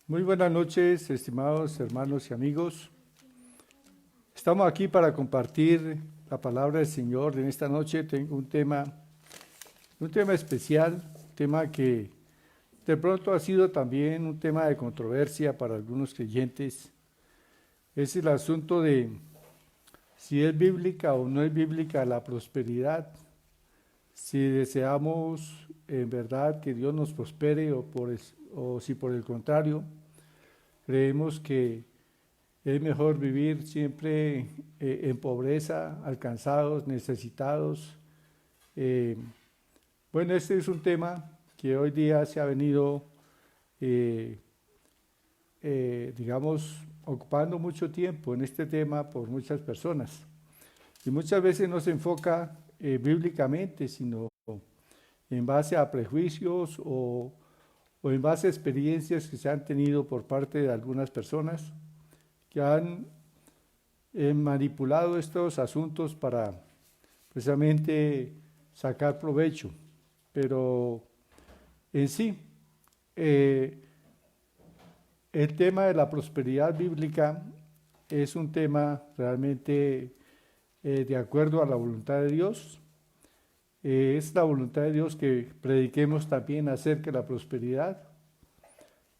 Muy buenas noches, estimados hermanos y amigos. Estamos aquí para compartir la palabra del Señor. En esta noche tengo un tema especial, un tema que de pronto ha sido también un tema de controversia para algunos creyentes. Es el asunto de si es bíblica o no es bíblica la prosperidad, si deseamos en verdad que Dios nos prospere o si por el contrario creemos que es mejor vivir siempre en pobreza, alcanzados, necesitados. Eh, bueno, este es un tema que hoy día se ha venido, eh, digamos, ocupando mucho tiempo en este tema por muchas personas. Y muchas veces no se enfoca bíblicamente, sino en base a prejuicios o en base a experiencias que se han tenido por parte de algunas personas que han manipulado estos asuntos para precisamente sacar provecho. Pero en sí, eh, el tema de la prosperidad bíblica es un tema realmente de acuerdo a la voluntad de Dios. Es la voluntad de Dios que prediquemos también acerca de la prosperidad.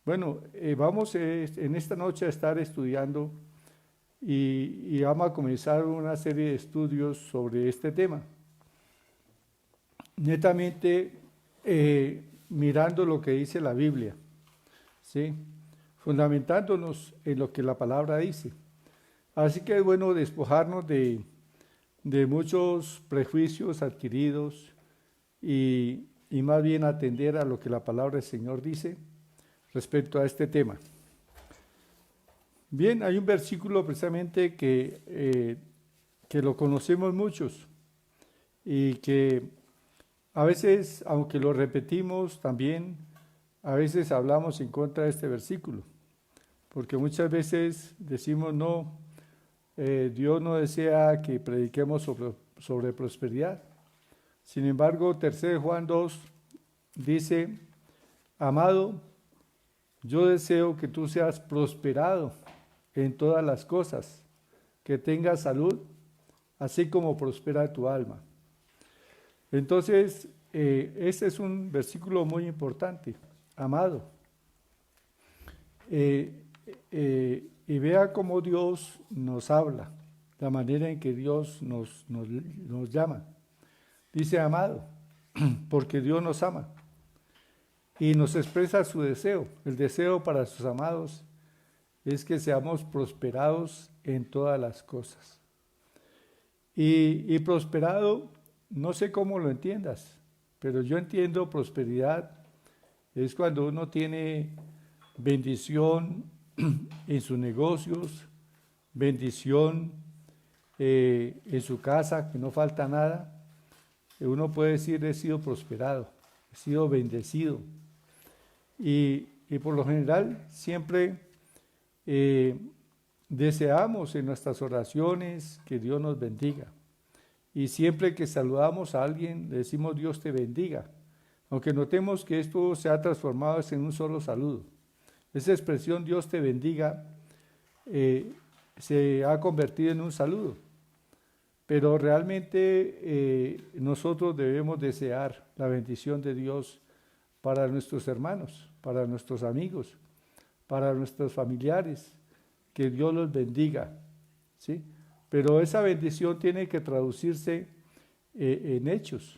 Bueno, vamos en esta noche a estar estudiando y vamos a comenzar una serie de estudios sobre este tema. Netamente mirando lo que dice la Biblia, ¿sí? Fundamentándonos en lo que la palabra dice. Así que es bueno despojarnos de muchos prejuicios adquiridos y más bien atender a lo que la palabra del Señor dice respecto a este tema. Bien, hay un versículo precisamente que lo conocemos muchos y que a veces, aunque lo repetimos también, a veces hablamos en contra de este versículo, porque muchas veces decimos no, Dios no desea que prediquemos sobre prosperidad. Sin embargo, 3 Juan 2 dice, amado, yo deseo que tú seas prosperado en todas las cosas, que tengas salud, así como prospera tu alma. Entonces, este es un versículo muy importante, amado. Y vea cómo Dios nos habla, la manera en que Dios nos llama. Dice amado, porque Dios nos ama y nos expresa su deseo. El deseo para sus amados es que seamos prosperados en todas las cosas. Y prosperado, no sé cómo lo entiendas, pero yo entiendo prosperidad es cuando uno tiene bendición en sus negocios, bendición en su casa, que no falta nada. Uno puede decir, he sido prosperado, he sido bendecido. Y por lo general siempre deseamos en nuestras oraciones que Dios nos bendiga. Y siempre que saludamos a alguien, le decimos Dios te bendiga. Aunque notemos que esto se ha transformado en un solo saludo. Esa expresión Dios te bendiga se ha convertido en un saludo. Pero realmente nosotros debemos desear la bendición de Dios para nuestros hermanos, para nuestros amigos, para nuestros familiares, que Dios los bendiga, ¿sí? Pero esa bendición tiene que traducirse en hechos,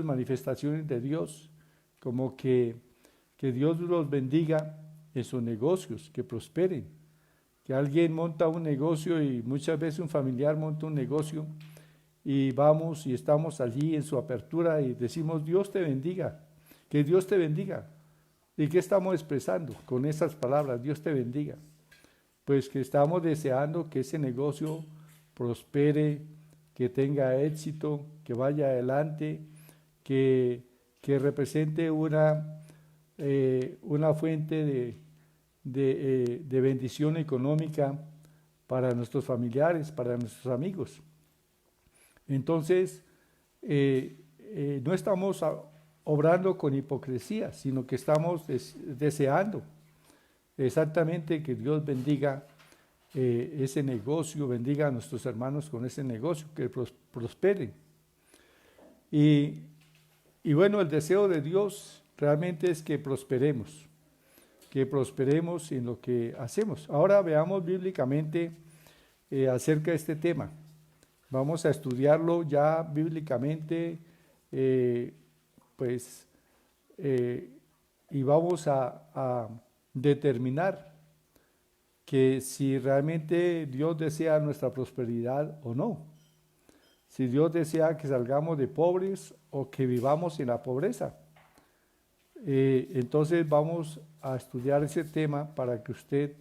manifestaciones de Dios, como que Dios los bendiga en sus negocios, que prosperen. Que alguien monta un negocio y muchas veces un familiar monta un negocio y vamos y estamos allí en su apertura y decimos Dios te bendiga, que Dios te bendiga. ¿Y qué estamos expresando con esas palabras? Dios te bendiga. Pues que estamos deseando que ese negocio prospere, que tenga éxito, que vaya adelante, que represente una fuente de bendición económica para nuestros familiares, para nuestros amigos. Entonces, no estamos obrando con hipocresía, sino que estamos deseando exactamente que Dios bendiga ese negocio, bendiga a nuestros hermanos con ese negocio, que prosperen. Y, y bueno, el deseo de Dios realmente es que prosperemos en lo que hacemos. Ahora veamos bíblicamente acerca de este tema. Vamos a estudiarlo ya bíblicamente, pues, y vamos a determinar que si realmente Dios desea nuestra prosperidad o no. Si Dios desea que salgamos de pobres o que vivamos en la pobreza. Entonces vamos a estudiar ese tema para que usted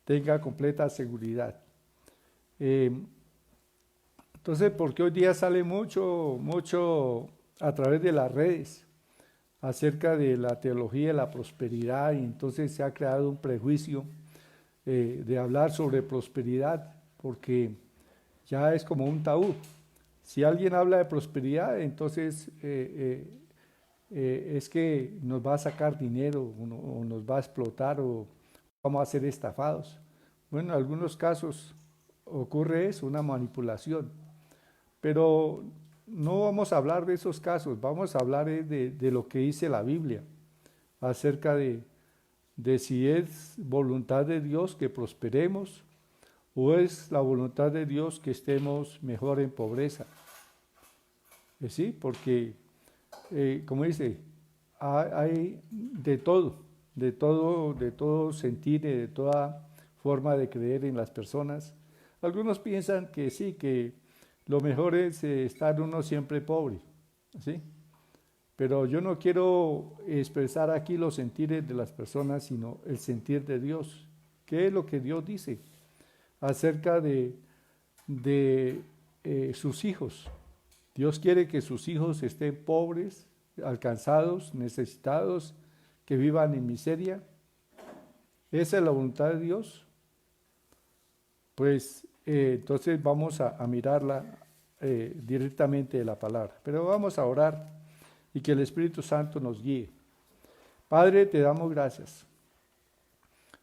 tenga completa seguridad. Entonces, porque hoy día sale mucho a través de las redes acerca de la teología de la prosperidad, y entonces se ha creado un prejuicio de hablar sobre prosperidad, porque ya es como un tabú. Si alguien habla de prosperidad, entonces es que nos va a sacar dinero o nos va a explotar o vamos a ser estafados. Bueno, en algunos casos ocurre eso, una manipulación, pero no vamos a hablar de esos casos, vamos a hablar de lo que dice la Biblia acerca de si es voluntad de Dios que prosperemos o es la voluntad de Dios que estemos mejor en pobreza. Sí, porque como dice, hay de todo sentir, de toda forma de creer en las personas. Algunos piensan que sí, que lo mejor es estar uno siempre pobre, ¿sí? Pero yo no quiero expresar aquí los sentires de las personas, sino el sentir de Dios. ¿Qué es lo que Dios dice acerca de sus hijos? Dios quiere que sus hijos estén pobres, alcanzados, necesitados, que vivan en miseria. ¿Esa es la voluntad de Dios? Pues entonces vamos a mirarla directamente de la palabra. Pero vamos a orar y que el Espíritu Santo nos guíe. Padre, te damos gracias.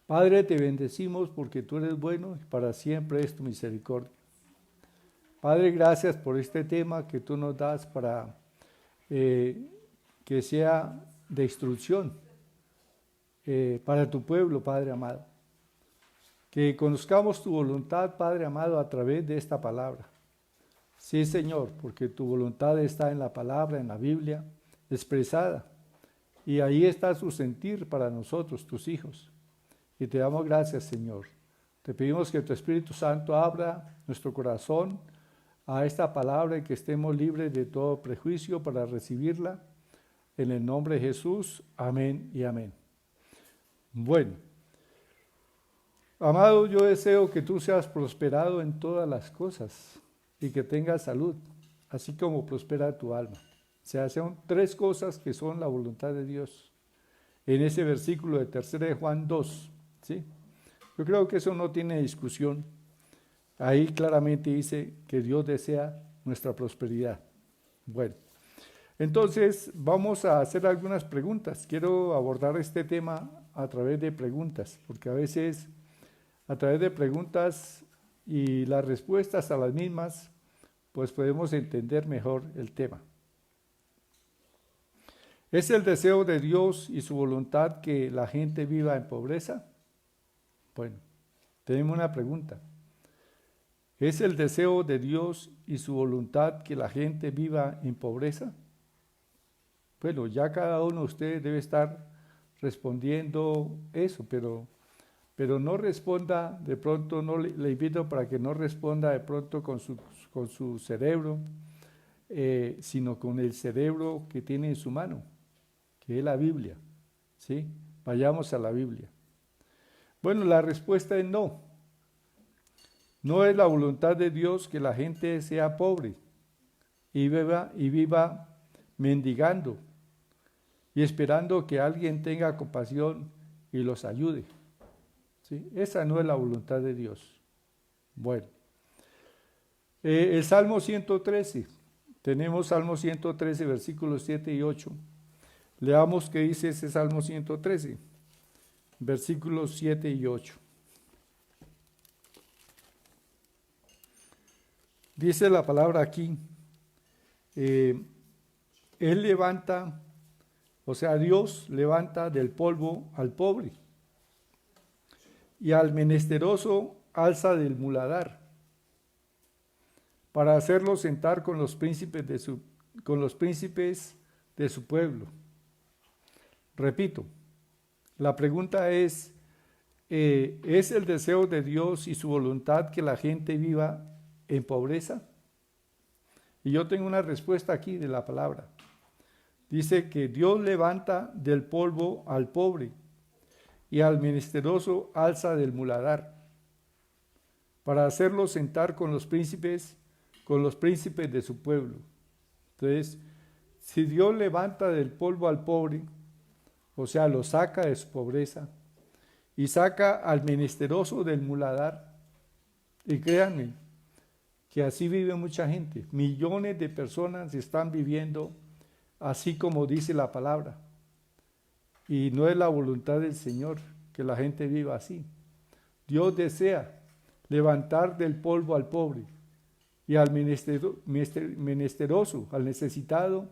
Padre, te bendecimos porque tú eres bueno y para siempre es tu misericordia. Padre, gracias por este tema que tú nos das para que sea de instrucción para tu pueblo, Padre amado. Que conozcamos tu voluntad, Padre amado, a través de esta palabra. Sí, Señor, porque tu voluntad está en la palabra, en la Biblia, expresada. Y ahí está su sentir para nosotros, tus hijos. Y te damos gracias, Señor. Te pedimos que tu Espíritu Santo abra nuestro corazón a esta palabra y que estemos libres de todo prejuicio para recibirla. En el nombre de Jesús, amén y amén. Bueno, amado, yo deseo que tú seas prosperado en todas las cosas y que tengas salud, así como prospera tu alma. O sea, son tres cosas que son la voluntad de Dios. En ese versículo de 3 de Juan 2, ¿sí? Yo creo que eso no tiene discusión. Ahí claramente dice que Dios desea nuestra prosperidad. Bueno, entonces vamos a hacer algunas preguntas. Quiero abordar este tema a través de preguntas, porque a veces a través de preguntas y las respuestas a las mismas, pues podemos entender mejor el tema. ¿Es el deseo de Dios y su voluntad que la gente viva en pobreza? Bueno, tenemos una pregunta. ¿Es el deseo de Dios y su voluntad que la gente viva en pobreza? Bueno, ya cada uno de ustedes debe estar respondiendo eso, pero no responda de pronto, no le invito para que no responda de pronto con su cerebro, sino con el cerebro que tiene en su mano, que es la Biblia, ¿sí? Vayamos a la Biblia. Bueno, la respuesta es no. No es la voluntad de Dios que la gente sea pobre y viva mendigando y esperando que alguien tenga compasión y los ayude. ¿Sí? Esa no es la voluntad de Dios. Bueno, el Salmo 113. Tenemos Salmo 113, versículos 7 y 8. Leamos qué dice ese Salmo 113. versículos 7 y 8. Dice la palabra aquí, Él levanta, o sea, Dios levanta del polvo al pobre y al menesteroso alza del muladar para hacerlo sentar con los príncipes de su pueblo. Repito, la pregunta ¿es el deseo de Dios y su voluntad que la gente viva en pobreza? Y yo tengo una respuesta aquí de la palabra. Dice que Dios levanta del polvo al pobre y al menesteroso alza del muladar para hacerlo sentar con los príncipes de su pueblo. Entonces, si Dios levanta del polvo al pobre, o sea, lo saca de su pobreza, y saca al menesteroso del muladar, y créanme, que así vive mucha gente, millones de personas están viviendo así como dice la palabra, y no es la voluntad del Señor que la gente viva así. Dios desea levantar del polvo al pobre, y al menesteroso, al necesitado,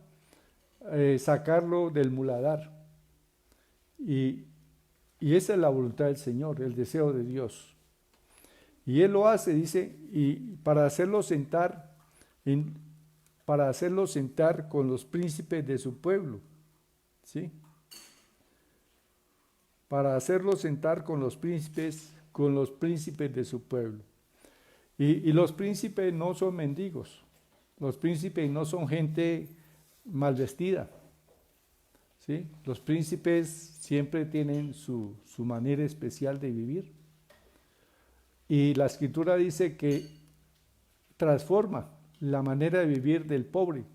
sacarlo del muladar. Y esa es la voluntad del Señor, el deseo de Dios. Y Él lo hace, dice, y para hacerlo sentar con los príncipes de su pueblo, ¿sí? Para hacerlo sentar con los príncipes de su pueblo. Y los príncipes no son mendigos, los príncipes no son gente mal vestida, ¿sí? Los príncipes siempre tienen su manera especial de vivir. Y la Escritura dice que transforma la manera de vivir del pobre.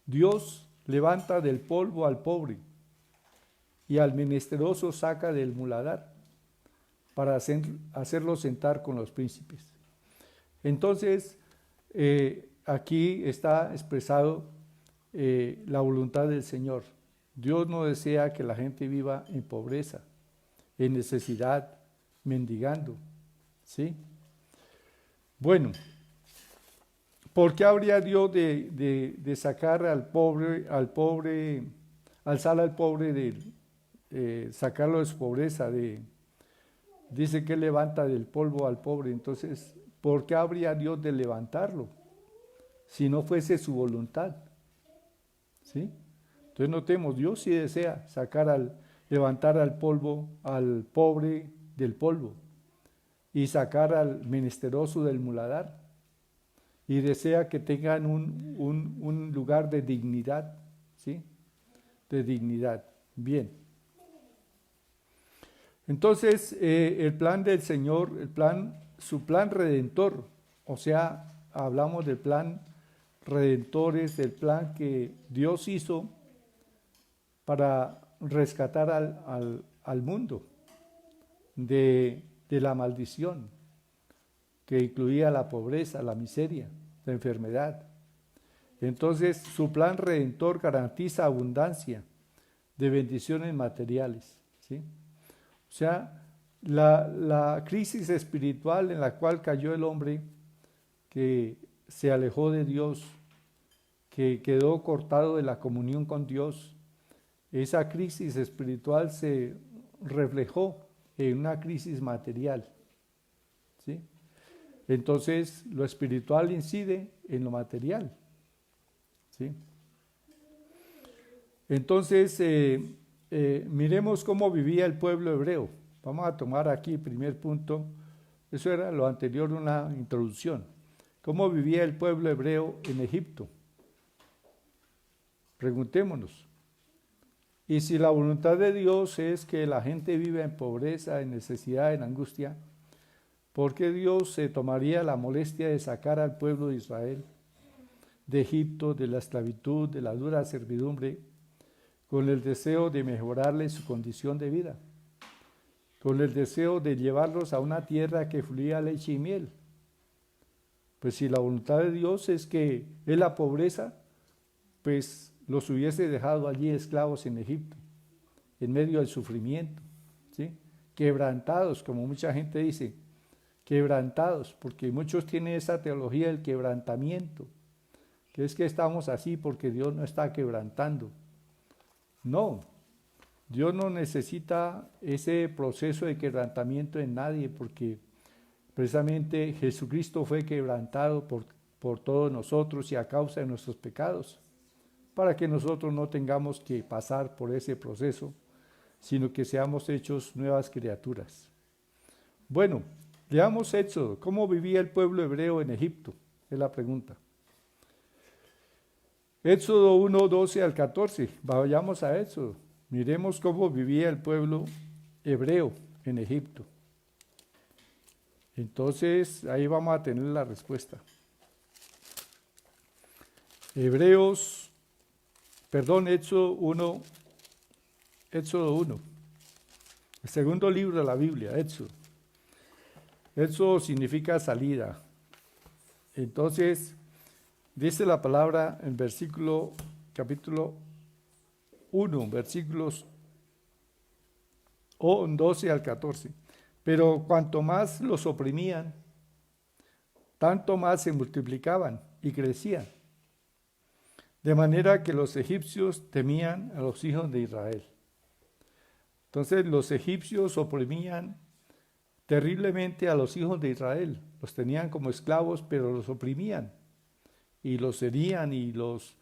Dios levanta del polvo al pobre y al menesteroso saca del muladar para hacerlo sentar con los príncipes. Entonces, aquí está expresado la voluntad del Señor. Dios no desea que la gente viva en pobreza, en necesidad, mendigando, ¿sí? Bueno, ¿por qué habría Dios de sacar al pobre, alzar al pobre, sacarlo de su pobreza? Dice que levanta del polvo al pobre. Entonces, ¿por qué habría Dios de levantarlo si no fuese su voluntad? ¿Sí? Entonces notemos, Dios sí desea levantar al pobre del polvo y sacar al menesteroso del muladar, y desea que tengan un lugar de dignidad, ¿sí? De dignidad. Bien. Entonces, el plan del Señor, su plan redentor, o sea, hablamos del plan redentor, es el plan que Dios hizo para rescatar al mundo de la maldición, que incluía la pobreza, la miseria, la enfermedad. Entonces, su plan redentor garantiza abundancia de bendiciones materiales, ¿sí? O sea, la crisis espiritual en la cual cayó el hombre, que se alejó de Dios, que quedó cortado de la comunión con Dios, esa crisis espiritual se reflejó en una crisis material, ¿sí? Entonces, lo espiritual incide en lo material, ¿sí? Entonces, miremos cómo vivía el pueblo hebreo. Vamos a tomar aquí el primer punto. Eso era lo anterior, una introducción. ¿Cómo vivía el pueblo hebreo en Egipto? Preguntémonos. Y si la voluntad de Dios es que la gente viva en pobreza, en necesidad, en angustia, ¿por qué Dios se tomaría la molestia de sacar al pueblo de Israel de Egipto, de la esclavitud, de la dura servidumbre, con el deseo de mejorarles su condición de vida, con el deseo de llevarlos a una tierra que fluía leche y miel? Pues si la voluntad de Dios es que es la pobreza, pues los hubiese dejado allí esclavos en Egipto, en medio del sufrimiento, quebrantados, como mucha gente dice, quebrantados, porque muchos tienen esa teología del quebrantamiento, que es que estamos así porque Dios no está quebrantando. No, Dios no necesita ese proceso de quebrantamiento en nadie, porque precisamente Jesucristo fue quebrantado por todos nosotros y a causa de nuestros pecados, para que nosotros no tengamos que pasar por ese proceso, sino que seamos hechos nuevas criaturas. Bueno, leamos Éxodo. ¿Cómo vivía el pueblo hebreo en Egipto? Es la pregunta. Éxodo 1, 12 al 14. Vayamos a Éxodo. Miremos cómo vivía el pueblo hebreo en Egipto. Entonces, ahí vamos a tener la respuesta. Éxodo 1, el segundo libro de la Biblia, Éxodo. Éxodo significa salida. Entonces, dice la palabra en capítulo 1, versículos 12 al 14. Pero cuanto más los oprimían, tanto más se multiplicaban y crecían. De manera que los egipcios temían a los hijos de Israel. Entonces los egipcios oprimían terriblemente a los hijos de Israel. Los tenían como esclavos, pero los oprimían. Y los herían y los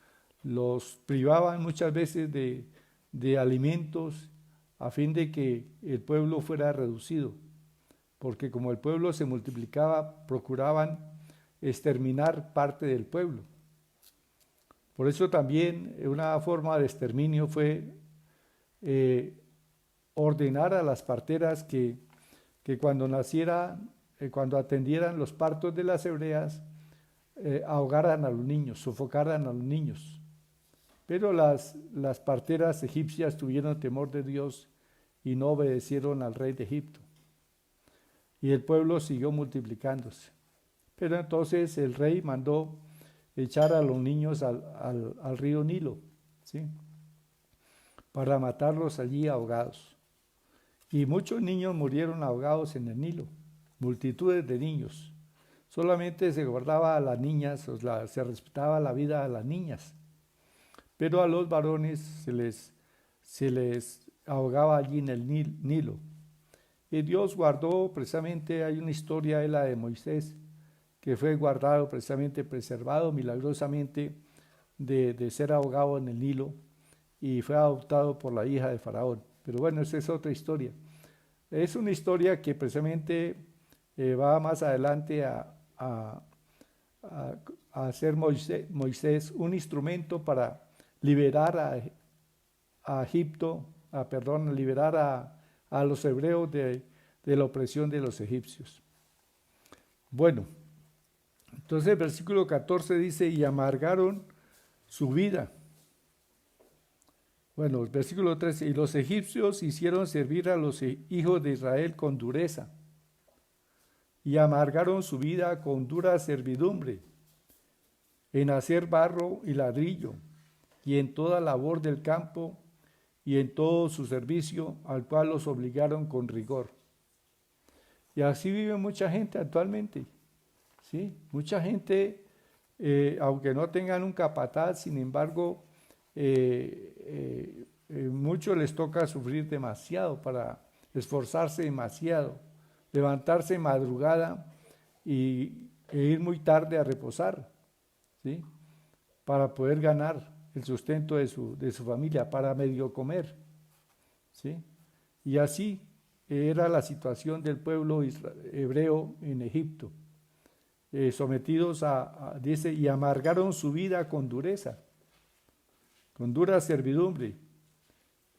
privaban muchas veces de alimentos a fin de que el pueblo fuera reducido. Porque como el pueblo se multiplicaba, procuraban exterminar parte del pueblo. Por eso también una forma de exterminio fue ordenar a las parteras que cuando cuando atendieran los partos de las hebreas, ahogaran a los niños, sofocaran a los niños. Pero las parteras egipcias tuvieron temor de Dios y no obedecieron al rey de Egipto. Y el pueblo siguió multiplicándose. Pero entonces el rey mandó echar a los niños al río Nilo, ¿sí? Para matarlos allí ahogados. Y muchos niños murieron ahogados en el Nilo, multitudes de niños. Solamente se guardaba a las niñas, se respetaba la vida a las niñas, pero a los varones se les ahogaba allí en el Nilo. Y Dios guardó, precisamente hay una historia, la de Moisés, que fue guardado, precisamente preservado milagrosamente de ser ahogado en el Nilo y fue adoptado por la hija de Faraón. Pero bueno, esa es otra historia. Es una historia que precisamente va más adelante a hacer Moisés un instrumento para liberar liberar a los hebreos de la opresión de los egipcios. Bueno, entonces el versículo 14 dice, y amargaron su vida. Bueno, el versículo 13, y los egipcios hicieron servir a los hijos de Israel con dureza, y amargaron su vida con dura servidumbre, en hacer barro y ladrillo, y en toda labor del campo, y en todo su servicio, al cual los obligaron con rigor. Y así vive mucha gente actualmente, ¿sí? Mucha gente, aunque no tengan un capataz, sin embargo, muchos les toca sufrir demasiado para esforzarse demasiado, levantarse madrugada e ir muy tarde a reposar, ¿sí? Para poder ganar el sustento de su familia, para medio comer, ¿sí? Y así era la situación del pueblo hebreo en Egipto, sometidos dice, y amargaron su vida con dureza, con dura servidumbre,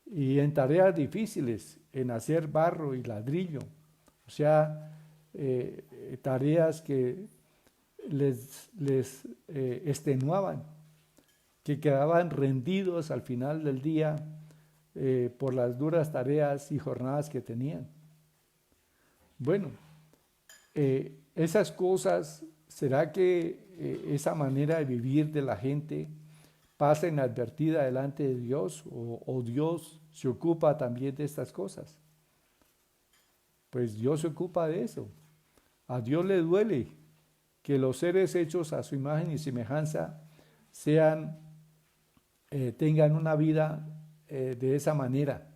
y en tareas difíciles, en hacer barro y ladrillo, o sea, tareas que les extenuaban, que quedaban rendidos al final del día por las duras tareas y jornadas que tenían. Bueno, esas cosas, ¿será que esa manera de vivir de la gente pasa inadvertida delante de Dios o Dios se ocupa también de estas cosas? pues Dios se ocupa de eso. A Dios le duele que los seres hechos a su imagen y semejanza tengan una vida de esa manera.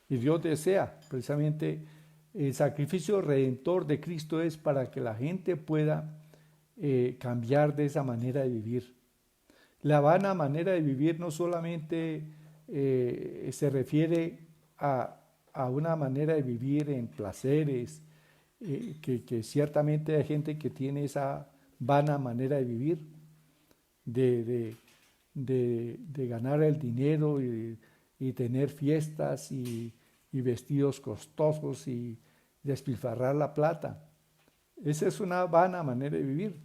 Y Dios desea precisamente el sacrificio redentor de Cristo es para que la gente pueda cambiar de esa manera de vivir. La vana manera de vivir no solamente se refiere a una manera de vivir en placeres, que ciertamente hay gente que tiene esa vana manera de vivir, de ganar el dinero y tener fiestas y vestidos costosos y despilfarrar la plata. Esa es una vana manera de vivir,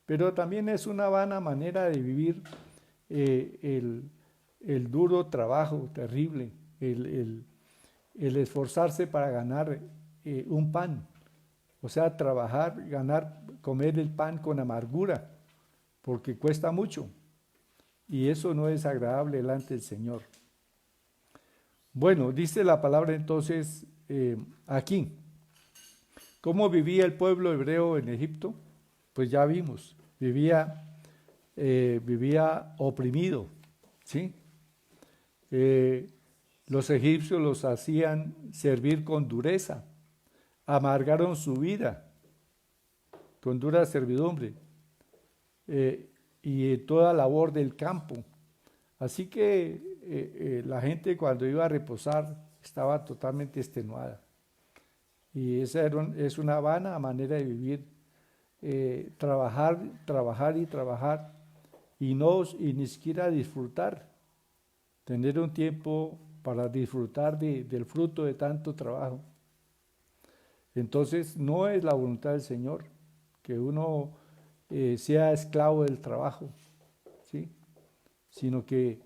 pero también es una vana manera de vivir el duro trabajo terrible, el esforzarse para ganar un pan, o sea, trabajar, comer el pan con amargura, porque cuesta mucho, y eso no es agradable delante del Señor. Bueno, dice la palabra entonces aquí, ¿cómo vivía el pueblo hebreo en Egipto? Pues ya vimos, vivía oprimido, ¿sí? Los egipcios los hacían servir con dureza, amargaron su vida con dura servidumbre y toda labor del campo. Así que la gente cuando iba a reposar estaba totalmente extenuada. Y esa es una vana manera de vivir, trabajar y ni siquiera disfrutar, tener un tiempo para disfrutar del fruto de tanto trabajo. Entonces no es la voluntad del Señor que uno sea esclavo del trabajo, ¿sí? Sino que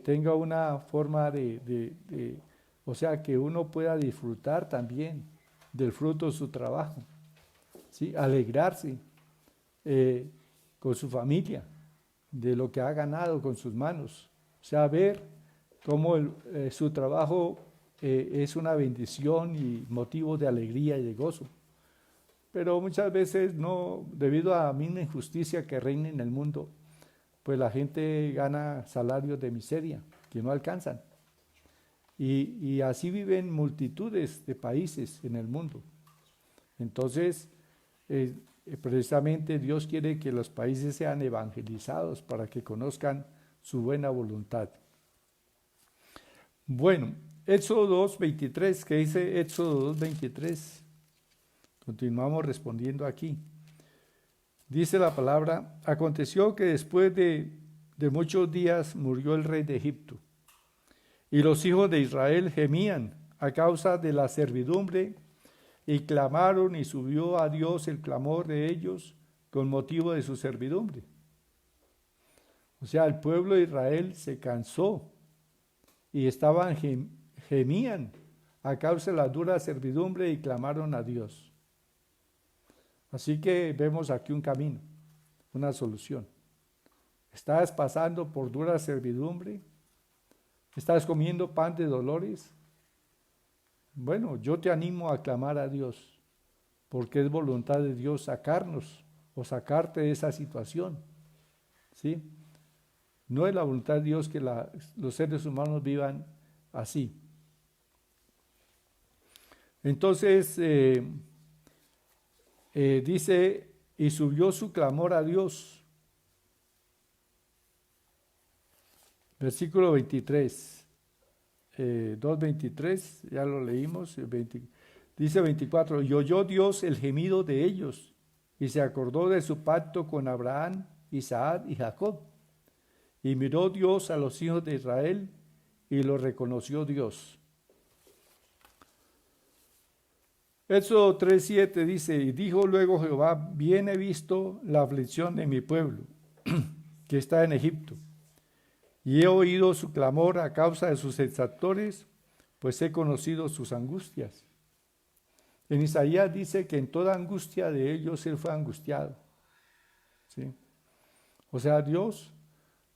tenga una forma o sea, que uno pueda disfrutar también del fruto de su trabajo, ¿sí? Alegrarse con su familia, de lo que ha ganado con sus manos, o sea, ver cómo su trabajo es una bendición y motivo de alegría y de gozo. Pero muchas veces no, debido a la misma injusticia que reina en el mundo, pues la gente gana salarios de miseria que no alcanzan. Y así viven multitudes de países en el mundo. Entonces, precisamente Dios quiere que los países sean evangelizados para que conozcan su buena voluntad. Bueno, Éxodo 2:23, ¿qué dice Éxodo 2:23? Continuamos respondiendo aquí. Dice la palabra, aconteció que después de muchos días murió el rey de Egipto, y los hijos de Israel gemían a causa de la servidumbre, y clamaron, y subió a Dios el clamor de ellos con motivo de su servidumbre. O sea, el pueblo de Israel se cansó y gemían a causa de la dura servidumbre y clamaron a Dios. Así que vemos aquí un camino, una solución. ¿Estás pasando por dura servidumbre? ¿Estás comiendo pan de dolores? Bueno, yo te animo a clamar a Dios, porque es voluntad de Dios sacarnos o sacarte de esa situación, ¿sí? No es la voluntad de Dios que los seres humanos vivan así. Entonces, dice, y subió su clamor a Dios. Versículo 23, 2:23, ya lo leímos. Dice 24, y oyó Dios el gemido de ellos, y se acordó de su pacto con Abraham, Isaac y Jacob. Y miró Dios a los hijos de Israel, y lo reconoció Dios. Éxodo 3:7 dice, y dijo luego Jehová, bien he visto la aflicción de mi pueblo, que está en Egipto, y he oído su clamor a causa de sus exactores, pues he conocido sus angustias. En Isaías dice que en toda angustia de ellos él fue angustiado, ¿sí? O sea, Dios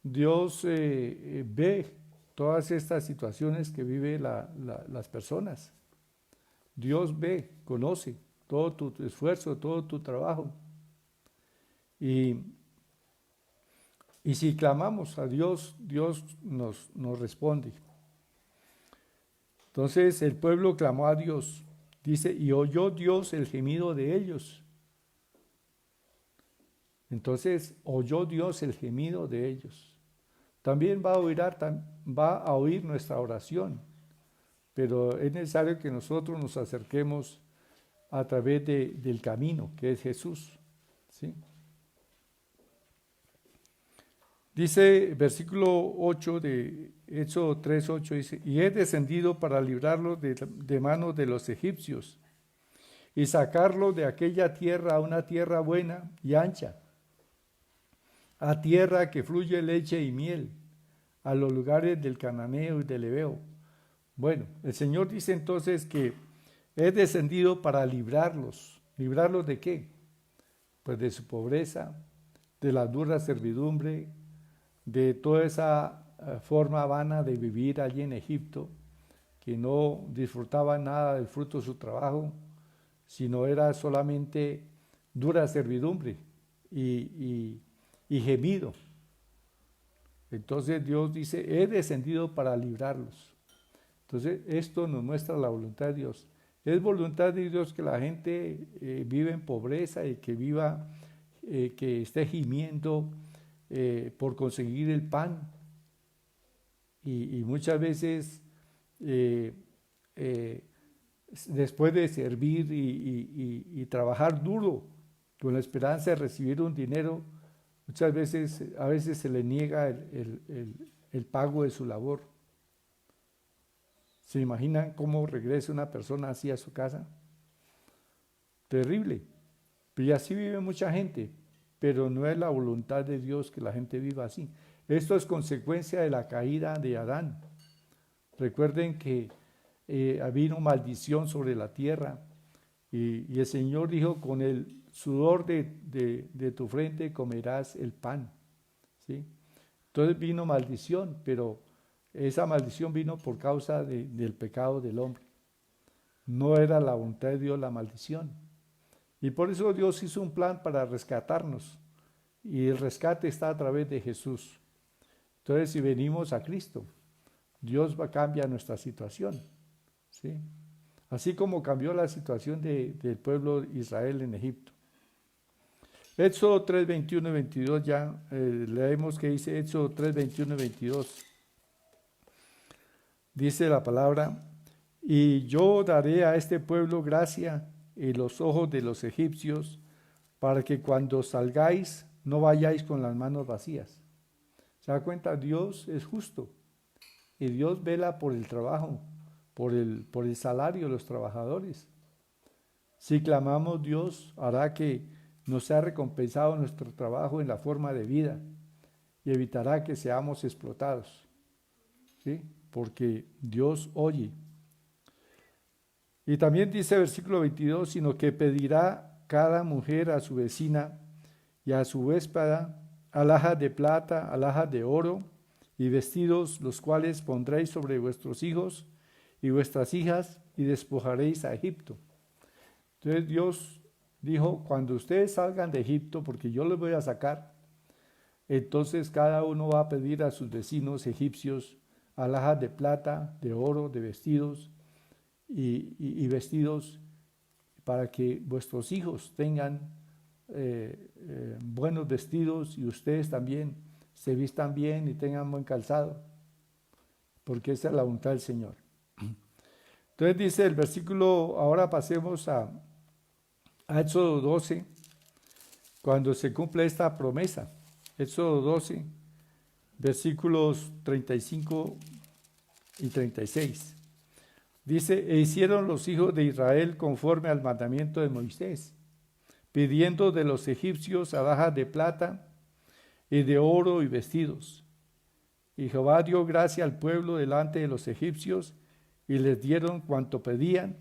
ve todas estas situaciones que viven las personas. Dios ve, conoce todo tu esfuerzo, todo tu trabajo. Y si clamamos a Dios, Dios nos responde. Entonces el pueblo clamó a Dios. Dice, y oyó Dios el gemido de ellos. Entonces oyó Dios el gemido de ellos. También va a oír nuestra oración, pero es necesario que nosotros nos acerquemos a través del camino, que es Jesús. ¿Sí? Dice versículo 8 de Éxodo 3:8, dice, y he descendido para librarlos de manos de los egipcios y sacarlos de aquella tierra a una tierra buena y ancha, a tierra que fluye leche y miel, a los lugares del cananeo y del heveo. Bueno, el Señor dice entonces que he descendido para librarlos. ¿Librarlos de qué? Pues de su pobreza, de la dura servidumbre, de toda esa forma vana de vivir allí en Egipto, que no disfrutaba nada del fruto de su trabajo, sino era solamente dura servidumbre y gemido. Entonces Dios dice, he descendido para librarlos. Entonces esto nos muestra la voluntad de Dios. Es voluntad de Dios que la gente viva en pobreza y que viva, que esté gimiendo por conseguir el pan. Y muchas veces después de servir y trabajar duro con la esperanza de recibir un dinero, muchas veces, a veces se le niega el pago de su labor. ¿Se imaginan cómo regresa una persona así a su casa? Terrible. Y así vive mucha gente, pero no es la voluntad de Dios que la gente viva así. Esto es consecuencia de la caída de Adán. Recuerden que vino maldición sobre la tierra y el Señor dijo, con el sudor de tu frente comerás el pan. ¿Sí? Entonces vino maldición, pero esa maldición vino por causa del pecado del hombre. No era la voluntad de Dios la maldición. Y por eso Dios hizo un plan para rescatarnos. Y el rescate está a través de Jesús. Entonces, si venimos a Cristo, Dios va a cambiar nuestra situación. ¿Sí? Así como cambió la situación del pueblo de Israel en Egipto. Éxodo 3, 21 y 22, ya leemos que dice Éxodo 3, 21 y 22. Dice la palabra, y yo daré a este pueblo gracia en los ojos de los egipcios, para que cuando salgáis no vayáis con las manos vacías. ¿Se da cuenta? Dios es justo y Dios vela por el trabajo, por el salario de los trabajadores. Si clamamos, Dios hará que nos sea recompensado nuestro trabajo en la forma de vida y evitará que seamos explotados. ¿Sí? Porque Dios oye. Y también dice versículo 22, sino que pedirá cada mujer a su vecina y a su huéspeda alhajas de plata, alhajas de oro y vestidos, los cuales pondréis sobre vuestros hijos y vuestras hijas y despojaréis a Egipto. Entonces Dios dijo, cuando ustedes salgan de Egipto, porque yo los voy a sacar, entonces cada uno va a pedir a sus vecinos egipcios alhajas de plata, de oro, de vestidos y vestidos para que vuestros hijos tengan buenos vestidos y ustedes también se vistan bien y tengan buen calzado, porque esa es la voluntad del Señor. Entonces dice el versículo, ahora pasemos a Éxodo 12, cuando se cumple esta promesa. Éxodo 12, versículos 35 y 36. Dice, e hicieron los hijos de Israel conforme al mandamiento de Moisés, pidiendo de los egipcios alhajas de plata y de oro y vestidos. Y Jehová dio gracia al pueblo delante de los egipcios y les dieron cuanto pedían,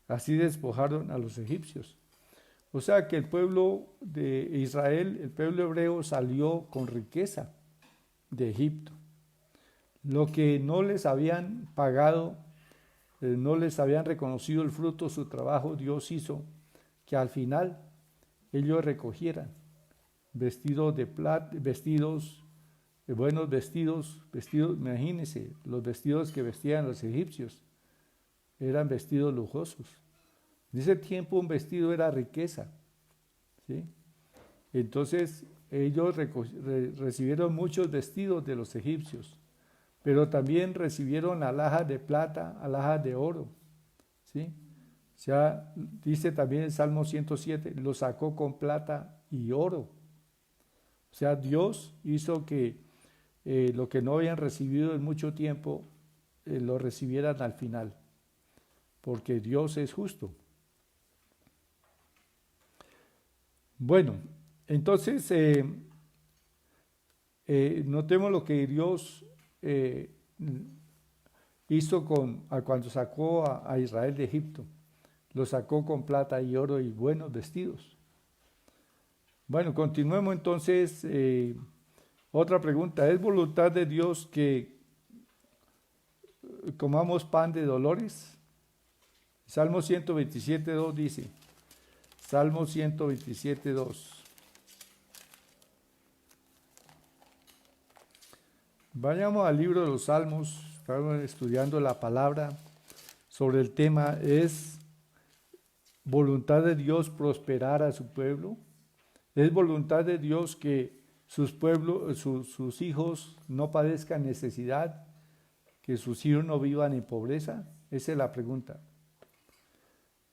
así despojaron a los egipcios. O sea que el pueblo de Israel, el pueblo hebreo, salió con riqueza de Egipto. Lo que no les habían pagado no les habían reconocido el fruto de su trabajo, Dios hizo que al final ellos recogieran vestidos de plata, buenos vestidos, imagínense, los vestidos que vestían los egipcios eran vestidos lujosos. En ese tiempo un vestido era riqueza, ¿sí? Entonces ellos recibieron muchos vestidos de los egipcios, pero también recibieron alhajas de plata, alhajas de oro, ¿sí? O sea, dice también el Salmo 107, lo sacó con plata y oro. O sea, Dios hizo que lo que no habían recibido en mucho tiempo, lo recibieran al final, porque Dios es justo. Bueno, entonces notemos lo que Dios hizo cuando sacó a Israel de Egipto. Lo sacó con plata y oro y buenos vestidos. Bueno, continuemos entonces. Otra pregunta, ¿es voluntad de Dios que comamos pan de dolores? Salmo 127.2 dice, Salmo 127.2. Vayamos al libro de los Salmos, estamos estudiando la palabra sobre el tema, ¿es voluntad de Dios prosperar a su pueblo? ¿Es voluntad de Dios que sus hijos no padezcan necesidad, que sus hijos no vivan en pobreza? Esa es la pregunta.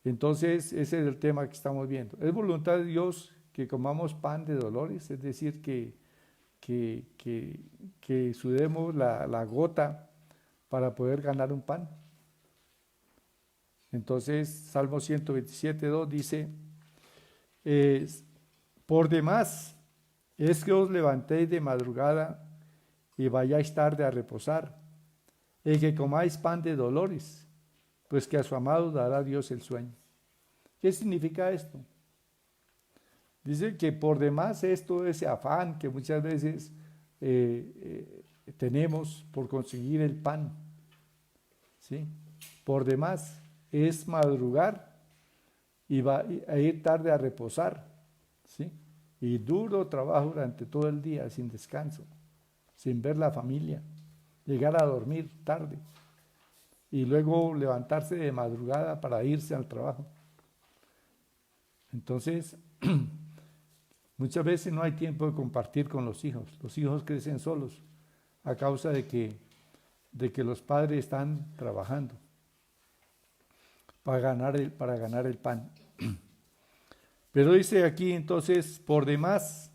Entonces, ese es el tema que estamos viendo. ¿Es voluntad de Dios que comamos pan de dolores? Es decir, que sudemos la gota para poder ganar un pan. Entonces, Salmo 127.2 dice, por demás, es que os levantéis de madrugada y vayáis tarde a reposar, y que comáis pan de dolores, pues que a su amado dará Dios el sueño. ¿Qué significa esto? Dice que por demás esto, ese afán que muchas veces tenemos por conseguir el pan, ¿sí? Por demás es madrugar y ir tarde a reposar, ¿sí? Y duro trabajo durante todo el día, sin descanso, sin ver la familia, llegar a dormir tarde y luego levantarse de madrugada para irse al trabajo. Entonces, muchas veces no hay tiempo de compartir con los hijos crecen solos a causa de que los padres están trabajando para ganar el pan. Pero dice aquí entonces, por demás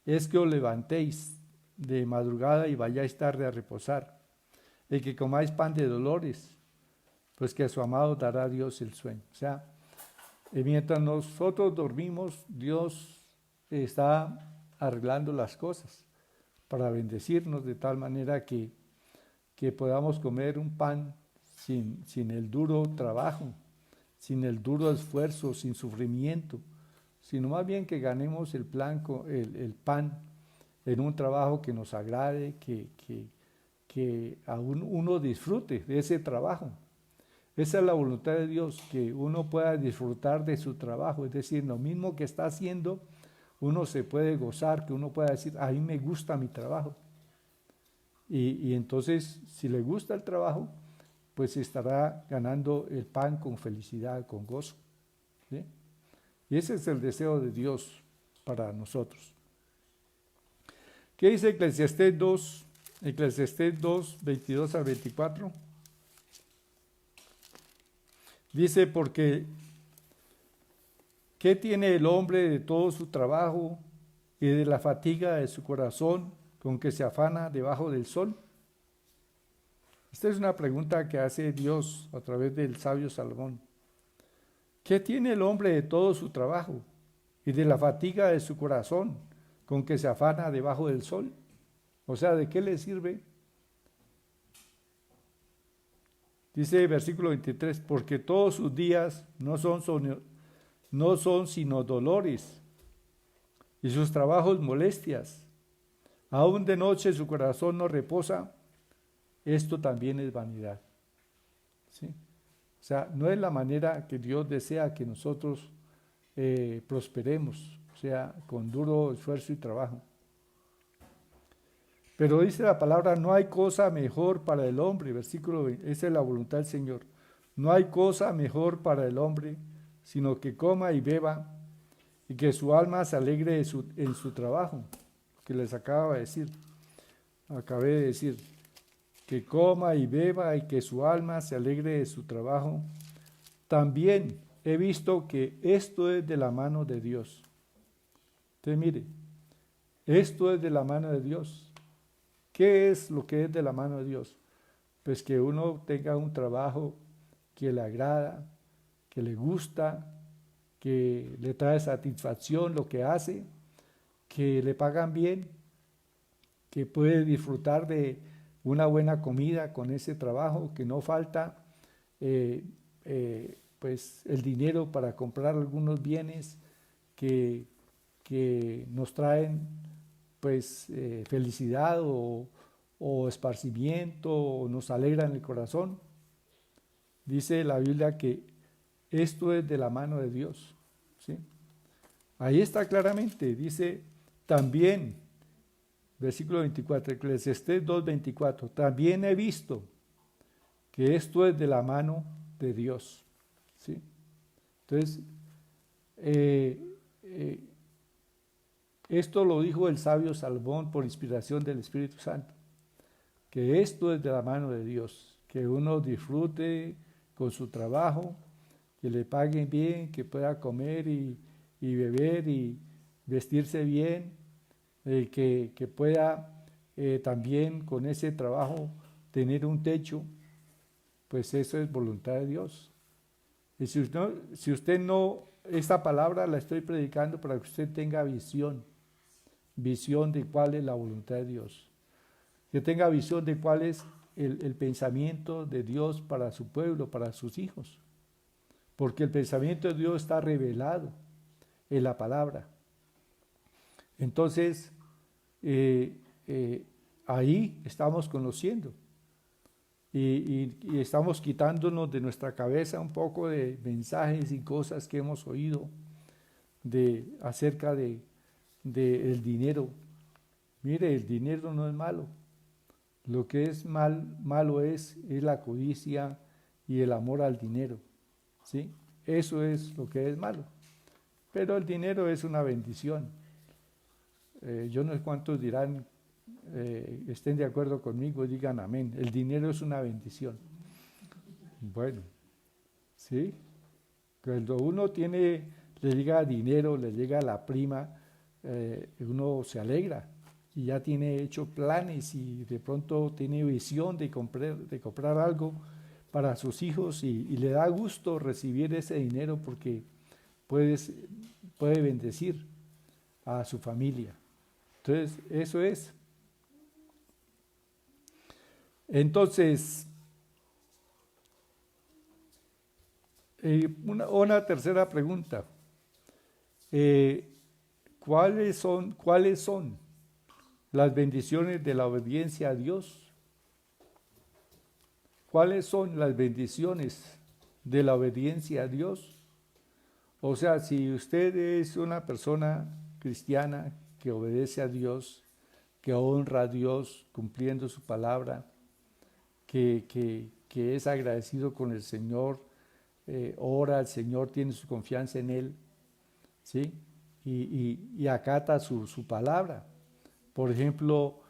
es que os levantéis de madrugada y vayáis tarde a reposar, y que comáis pan de dolores, pues que a su amado dará Dios el sueño. O sea, mientras nosotros dormimos, Dios está arreglando las cosas para bendecirnos de tal manera que podamos comer un pan sin el duro trabajo, sin el duro esfuerzo, sin sufrimiento, sino más bien que ganemos el pan en un trabajo que nos agrade, que aún uno disfrute de ese trabajo. Esa es la voluntad de Dios, que uno pueda disfrutar de su trabajo, es decir, lo mismo que está haciendo, uno se puede gozar, que uno pueda decir, a mí me gusta mi trabajo. Y entonces, si le gusta el trabajo, pues estará ganando el pan con felicidad, con gozo, ¿sí? Y ese es el deseo de Dios para nosotros. ¿Qué dice Eclesiastés 2? Eclesiastés 2, 22 al 24. Dice, porque ¿qué tiene el hombre de todo su trabajo y de la fatiga de su corazón con que se afana debajo del sol? Esta es una pregunta que hace Dios a través del sabio Salomón. ¿Qué tiene el hombre de todo su trabajo y de la fatiga de su corazón con que se afana debajo del sol? O sea, ¿de qué le sirve? Dice el versículo 23, porque todos sus días no son sino dolores y sus trabajos molestias. Aún de noche su corazón no reposa. Esto también es vanidad. ¿sí? O sea, no es la manera que Dios desea que nosotros prosperemos, o sea, con duro esfuerzo y trabajo. Pero dice la palabra, no hay cosa mejor para el hombre, versículo 20, esa es la voluntad del Señor. No hay cosa mejor para el hombre, sino que coma y beba, y que su alma se alegre en su trabajo, que les acabo de decir, acabé de decir, que coma y beba y que su alma se alegre de su trabajo. También he visto que esto es de la mano de Dios. Entonces mire, esto es de la mano de Dios. ¿Qué es lo que es de la mano de Dios? Pues que uno tenga un trabajo que le agrada, que le gusta, que le trae satisfacción lo que hace, que le pagan bien, que puede disfrutar de una buena comida con ese trabajo, que no falta pues el dinero para comprar algunos bienes que nos traen pues felicidad o esparcimiento o nos alegran el corazón. Dice la Biblia que esto es de la mano de Dios, ¿sí? Ahí está claramente, dice también, versículo 24, Eclesiastés 2:24, también he visto que esto es de la mano de Dios, ¿sí? Entonces, esto lo dijo el sabio Salomón por inspiración del Espíritu Santo, que esto es de la mano de Dios, que uno disfrute con su trabajo, que le paguen bien, que pueda comer y beber y vestirse bien, que pueda también con ese trabajo tener un techo, pues eso es voluntad de Dios. Y si usted no, esta palabra la estoy predicando para que usted tenga visión de cuál es la voluntad de Dios, que tenga visión de cuál es el pensamiento de Dios para su pueblo, para sus hijos, porque el pensamiento de Dios está revelado en la palabra. Entonces, ahí estamos conociendo y estamos quitándonos de nuestra cabeza un poco de mensajes y cosas que hemos oído acerca del dinero. Mire, el dinero no es malo. Lo que es malo es la codicia y el amor al dinero, ¿sí? Eso es lo que es malo. Pero el dinero es una bendición. Yo no sé cuántos dirán, estén de acuerdo conmigo, digan amén. El dinero es una bendición. Bueno, ¿sí? Cuando uno le llega dinero, le llega la prima, uno se alegra y ya tiene hecho planes y de pronto tiene visión de comprar algo para sus hijos y le da gusto recibir ese dinero porque puede bendecir a su familia. Entonces, eso es. Entonces, una tercera pregunta. ¿Cuáles son las bendiciones de la obediencia a Dios? ¿Cuáles son las bendiciones de la obediencia a Dios? O sea, si usted es una persona cristiana que obedece a Dios, que honra a Dios cumpliendo su palabra, que es agradecido con el Señor, ora al Señor, tiene su confianza en Él, ¿sí? Y acata su palabra. Por ejemplo,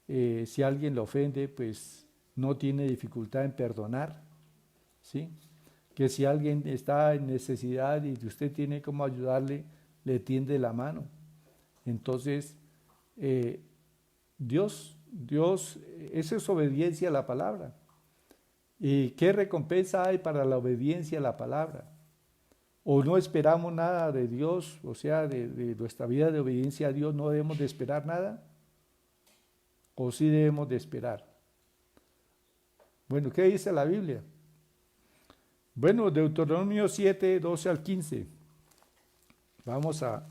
si alguien le ofende, pues no tiene dificultad en perdonar, ¿sí? Que si alguien está en necesidad y usted tiene cómo ayudarle, le tiende la mano. Entonces, Dios, eso es obediencia a la palabra. ¿Y qué recompensa hay para la obediencia a la palabra? ¿O no esperamos nada de Dios? O sea, de nuestra vida de obediencia a Dios, ¿no debemos de esperar nada? ¿O sí debemos de esperar? Bueno, ¿qué dice la Biblia? Bueno, Deuteronomio 7, 12 al 15. Vamos a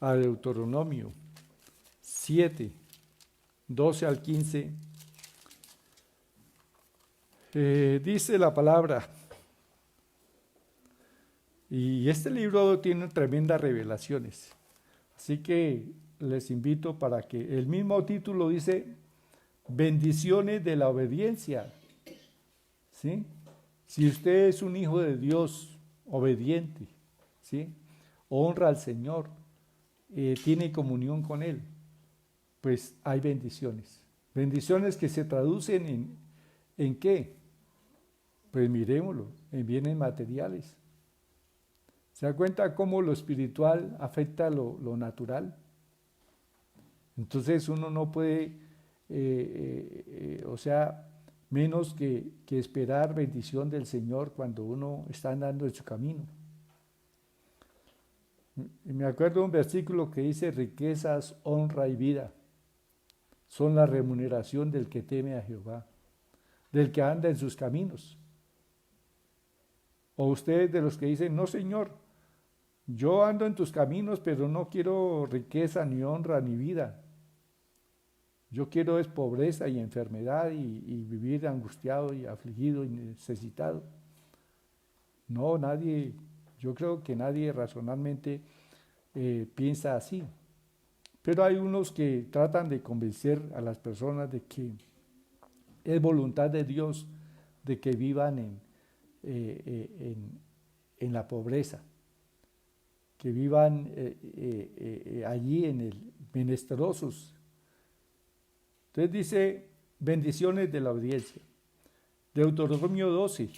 Deuteronomio 7, 12 al 15. Dice la palabra, y este libro tiene tremendas revelaciones, así que les invito para que el mismo título dice bendiciones de la obediencia, ¿sí? Si usted es un hijo de Dios obediente, ¿sí? Honra al Señor, tiene comunión con Él, pues hay bendiciones. Bendiciones que se traducen ¿en qué? Pues miremoslo, en bienes materiales. ¿Se da cuenta cómo lo espiritual afecta lo natural? Entonces uno no puede, menos que esperar bendición del Señor cuando uno está andando en su camino. Y me acuerdo de un versículo que dice, riquezas, honra y vida son la remuneración del que teme a Jehová, del que anda en sus caminos. O ustedes de los que dicen, no Señor, yo ando en tus caminos, pero no quiero riqueza, ni honra, ni vida. Yo quiero es pobreza y enfermedad y vivir angustiado y afligido y necesitado. No, nadie, yo creo que nadie razonablemente piensa así. Pero hay unos que tratan de convencer a las personas de que es voluntad de Dios de que vivan en la pobreza, que vivan allí en el menesterosos. Entonces dice, bendiciones de la audiencia. Deuteronomio 12.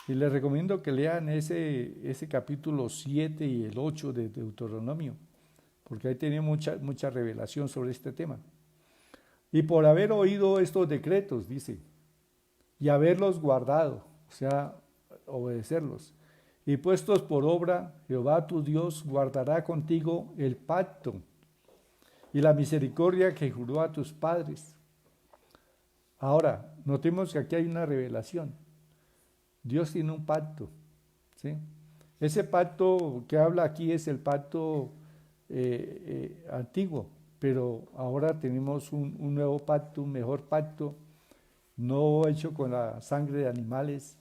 Y les recomiendo que lean ese capítulo 7 y el 8 de Deuteronomio, porque ahí tiene mucha revelación sobre este tema. Y por haber oído estos decretos, dice, y haberlos guardado, o sea, obedecerlos, y puestos por obra, Jehová tu Dios guardará contigo el pacto y la misericordia que juró a tus padres. Ahora, notemos que aquí hay una revelación. Dios tiene un pacto, ¿sí? Ese pacto que habla aquí es el pacto antiguo, pero ahora tenemos un nuevo pacto, un mejor pacto, no hecho con la sangre de animales,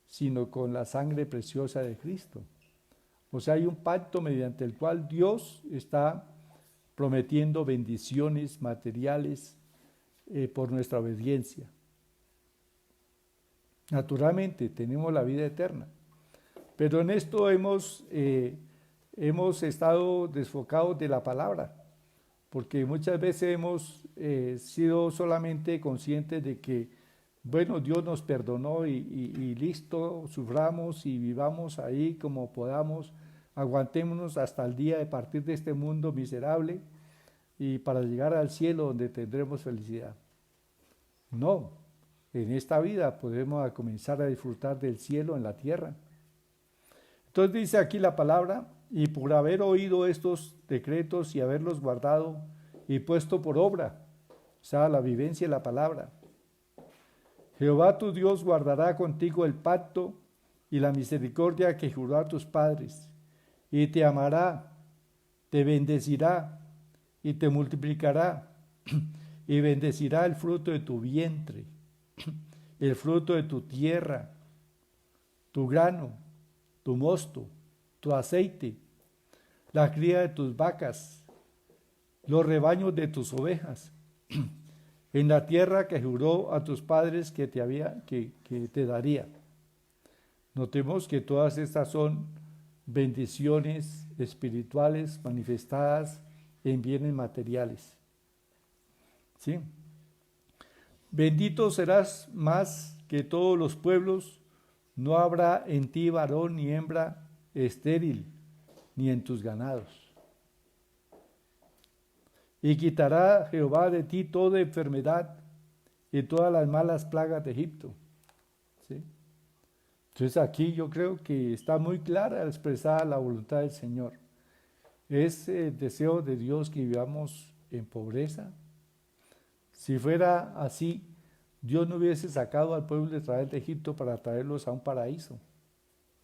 sino con la sangre preciosa de Cristo. O sea, hay un pacto mediante el cual Dios está prometiendo bendiciones materiales por nuestra obediencia. Naturalmente tenemos la vida eterna, pero en esto hemos estado desfocados de la palabra, porque muchas veces hemos sido solamente conscientes de que, bueno, Dios nos perdonó y listo, suframos y vivamos ahí como podamos, aguantémonos hasta el día de partir de este mundo miserable y para llegar al cielo donde tendremos felicidad. No, en esta vida podemos comenzar a disfrutar del cielo en la tierra. Entonces dice aquí la palabra, y por haber oído estos decretos y haberlos guardado y puesto por obra, o sea, la vivencia de la palabra, Jehová tu Dios guardará contigo el pacto y la misericordia que juró a tus padres, y te amará, te bendecirá y te multiplicará, y bendecirá el fruto de tu vientre, el fruto de tu tierra, tu grano, tu mosto, tu aceite, la cría de tus vacas, los rebaños de tus ovejas, en la tierra que juró a tus padres que te daría. Notemos que todas estas son bendiciones espirituales manifestadas en bienes materiales. ¿Sí? Bendito serás más que todos los pueblos, no habrá en ti varón ni hembra estéril, ni en tus ganados. Y quitará Jehová de ti toda enfermedad y todas las malas plagas de Egipto. ¿Sí? Entonces aquí yo creo que está muy clara expresada la voluntad del Señor. Es el deseo de Dios que vivamos en pobreza. Si fuera así, Dios no hubiese sacado al pueblo de Israel de Egipto para traerlos a un paraíso,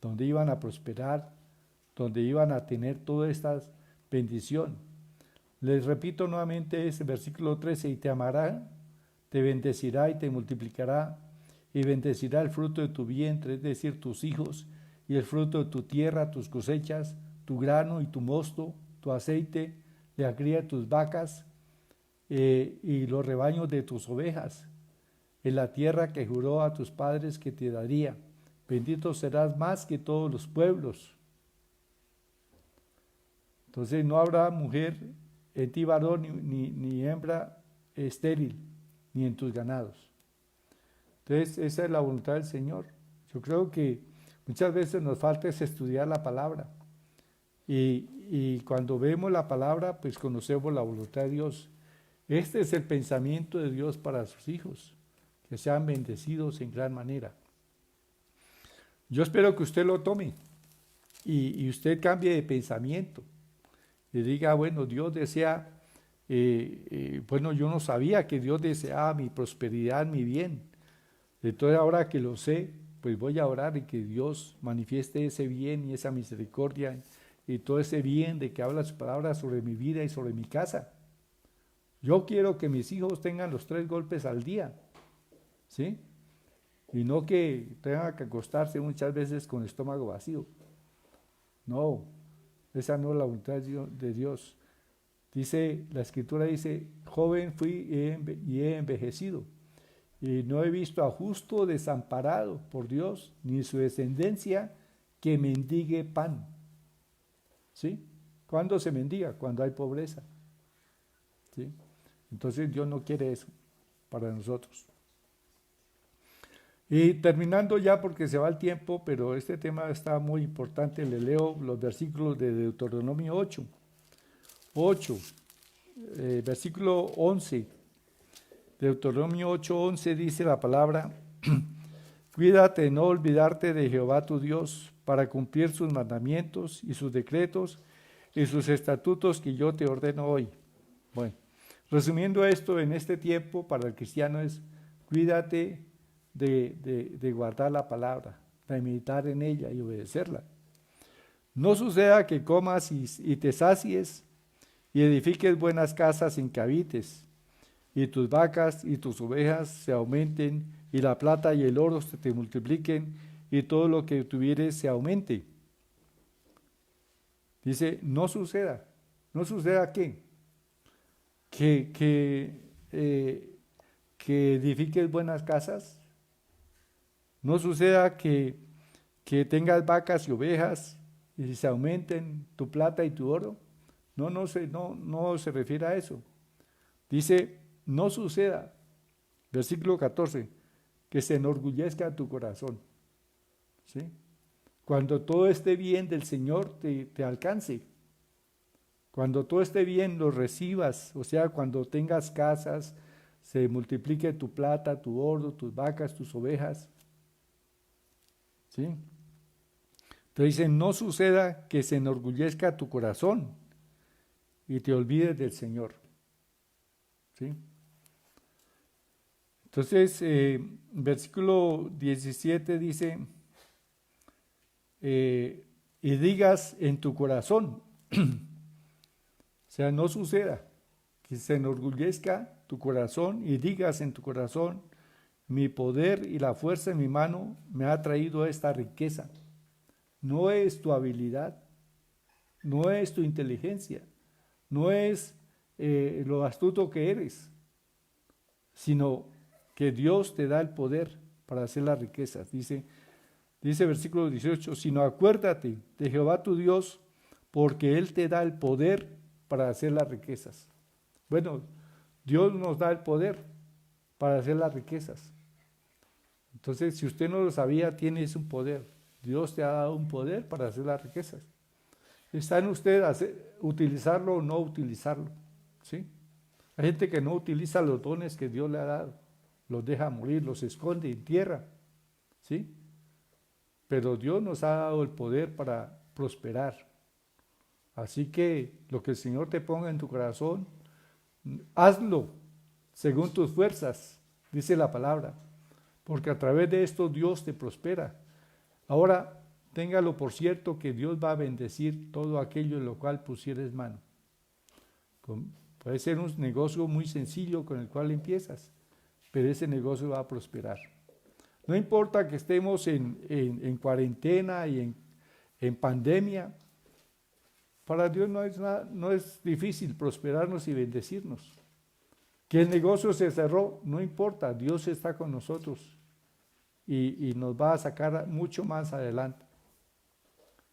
donde iban a prosperar, donde iban a tener toda esta bendición. Les repito nuevamente ese versículo 13, y te amará, te bendecirá y te multiplicará, y bendecirá el fruto de tu vientre, es decir, tus hijos, y el fruto de tu tierra, tus cosechas, tu grano y tu mosto, tu aceite, la cría de tus vacas y los rebaños de tus ovejas, en la tierra que juró a tus padres que te daría. Bendito serás más que todos los pueblos. Entonces no habrá mujer en ti varón ni hembra estéril, ni en tus ganados. Entonces esa es la voluntad del Señor. Yo creo que muchas veces nos falta es estudiar la palabra. Y cuando vemos la palabra, pues conocemos la voluntad de Dios. Este es el pensamiento de Dios para sus hijos, que sean bendecidos en gran manera. Yo espero que usted lo tome y usted cambie de pensamiento. Y diga, bueno, Dios desea, bueno, yo no sabía que Dios deseaba mi prosperidad, mi bien. Entonces ahora que lo sé, pues voy a orar y que Dios manifieste ese bien y esa misericordia y todo ese bien de que habla su palabra sobre mi vida y sobre mi casa. Yo quiero que mis hijos tengan los 3 golpes al día, ¿sí? Y no que tengan que acostarse muchas veces con el estómago vacío. No, esa no es la voluntad de Dios. Dice, la Escritura dice, joven fui y he envejecido, y no he visto a justo desamparado por Dios, ni su descendencia que mendigue pan. ¿Sí? ¿Cuándo se mendiga? Cuando hay pobreza. ¿Sí? Entonces Dios no quiere eso para nosotros. Y terminando ya porque se va el tiempo, pero este tema está muy importante, le leo los versículos de Deuteronomio 8, versículo 11. Deuteronomio 8:11 dice la palabra, cuídate de no olvidarte de Jehová tu Dios para cumplir sus mandamientos y sus decretos y sus estatutos que yo te ordeno hoy. Bueno, resumiendo esto en este tiempo para el cristiano es, cuídate de guardar la palabra, de meditar en ella y obedecerla. No suceda que comas y te sacies y edifiques buenas casas en que habites, y tus vacas y tus ovejas se aumenten, y la plata y el oro se te multipliquen, y todo lo que tuvieres se aumente. Dice, no suceda. ¿No suceda qué? Que edifiques buenas casas. No suceda que tengas vacas y ovejas y se aumenten tu plata y tu oro. No se refiere a eso. Dice, no suceda, versículo 14, que se enorgullezca tu corazón. ¿Sí? Cuando todo esté bien del Señor te alcance. Cuando todo esté bien lo recibas, o sea, cuando tengas casas, se multiplique tu plata, tu oro, tus vacas, tus ovejas. ¿Sí? Entonces dice, no suceda que se enorgullezca tu corazón y te olvides del Señor. ¿Sí? Entonces, versículo 17 dice, y digas en tu corazón, o sea, no suceda que se enorgullezca tu corazón y digas en tu corazón, mi poder y la fuerza en mi mano me ha traído esta riqueza. No es tu habilidad, no es tu inteligencia, no es lo astuto que eres, sino que Dios te da el poder para hacer las riquezas. Dice versículo 18, sino acuérdate de Jehová tu Dios, porque Él te da el poder para hacer las riquezas. Bueno, Dios nos da el poder para hacer las riquezas. Entonces, si usted no lo sabía, tienes un poder. Dios te ha dado un poder para hacer las riquezas. Está en usted utilizarlo o no utilizarlo. ¿Sí? Hay gente que no utiliza los dones que Dios le ha dado. Los deja morir, los esconde en tierra. ¿Sí? Pero Dios nos ha dado el poder para prosperar. Así que lo que el Señor te ponga en tu corazón, hazlo según tus fuerzas, dice la palabra. Porque a través de esto Dios te prospera. Ahora, téngalo por cierto que Dios va a bendecir todo aquello en lo cual pusieres mano. Puede ser un negocio muy sencillo con el cual empiezas, pero ese negocio va a prosperar. No importa que estemos en cuarentena y en pandemia, para Dios no es difícil prosperarnos y bendecirnos. Que el negocio se cerró, no importa, Dios está con nosotros y nos va a sacar mucho más adelante.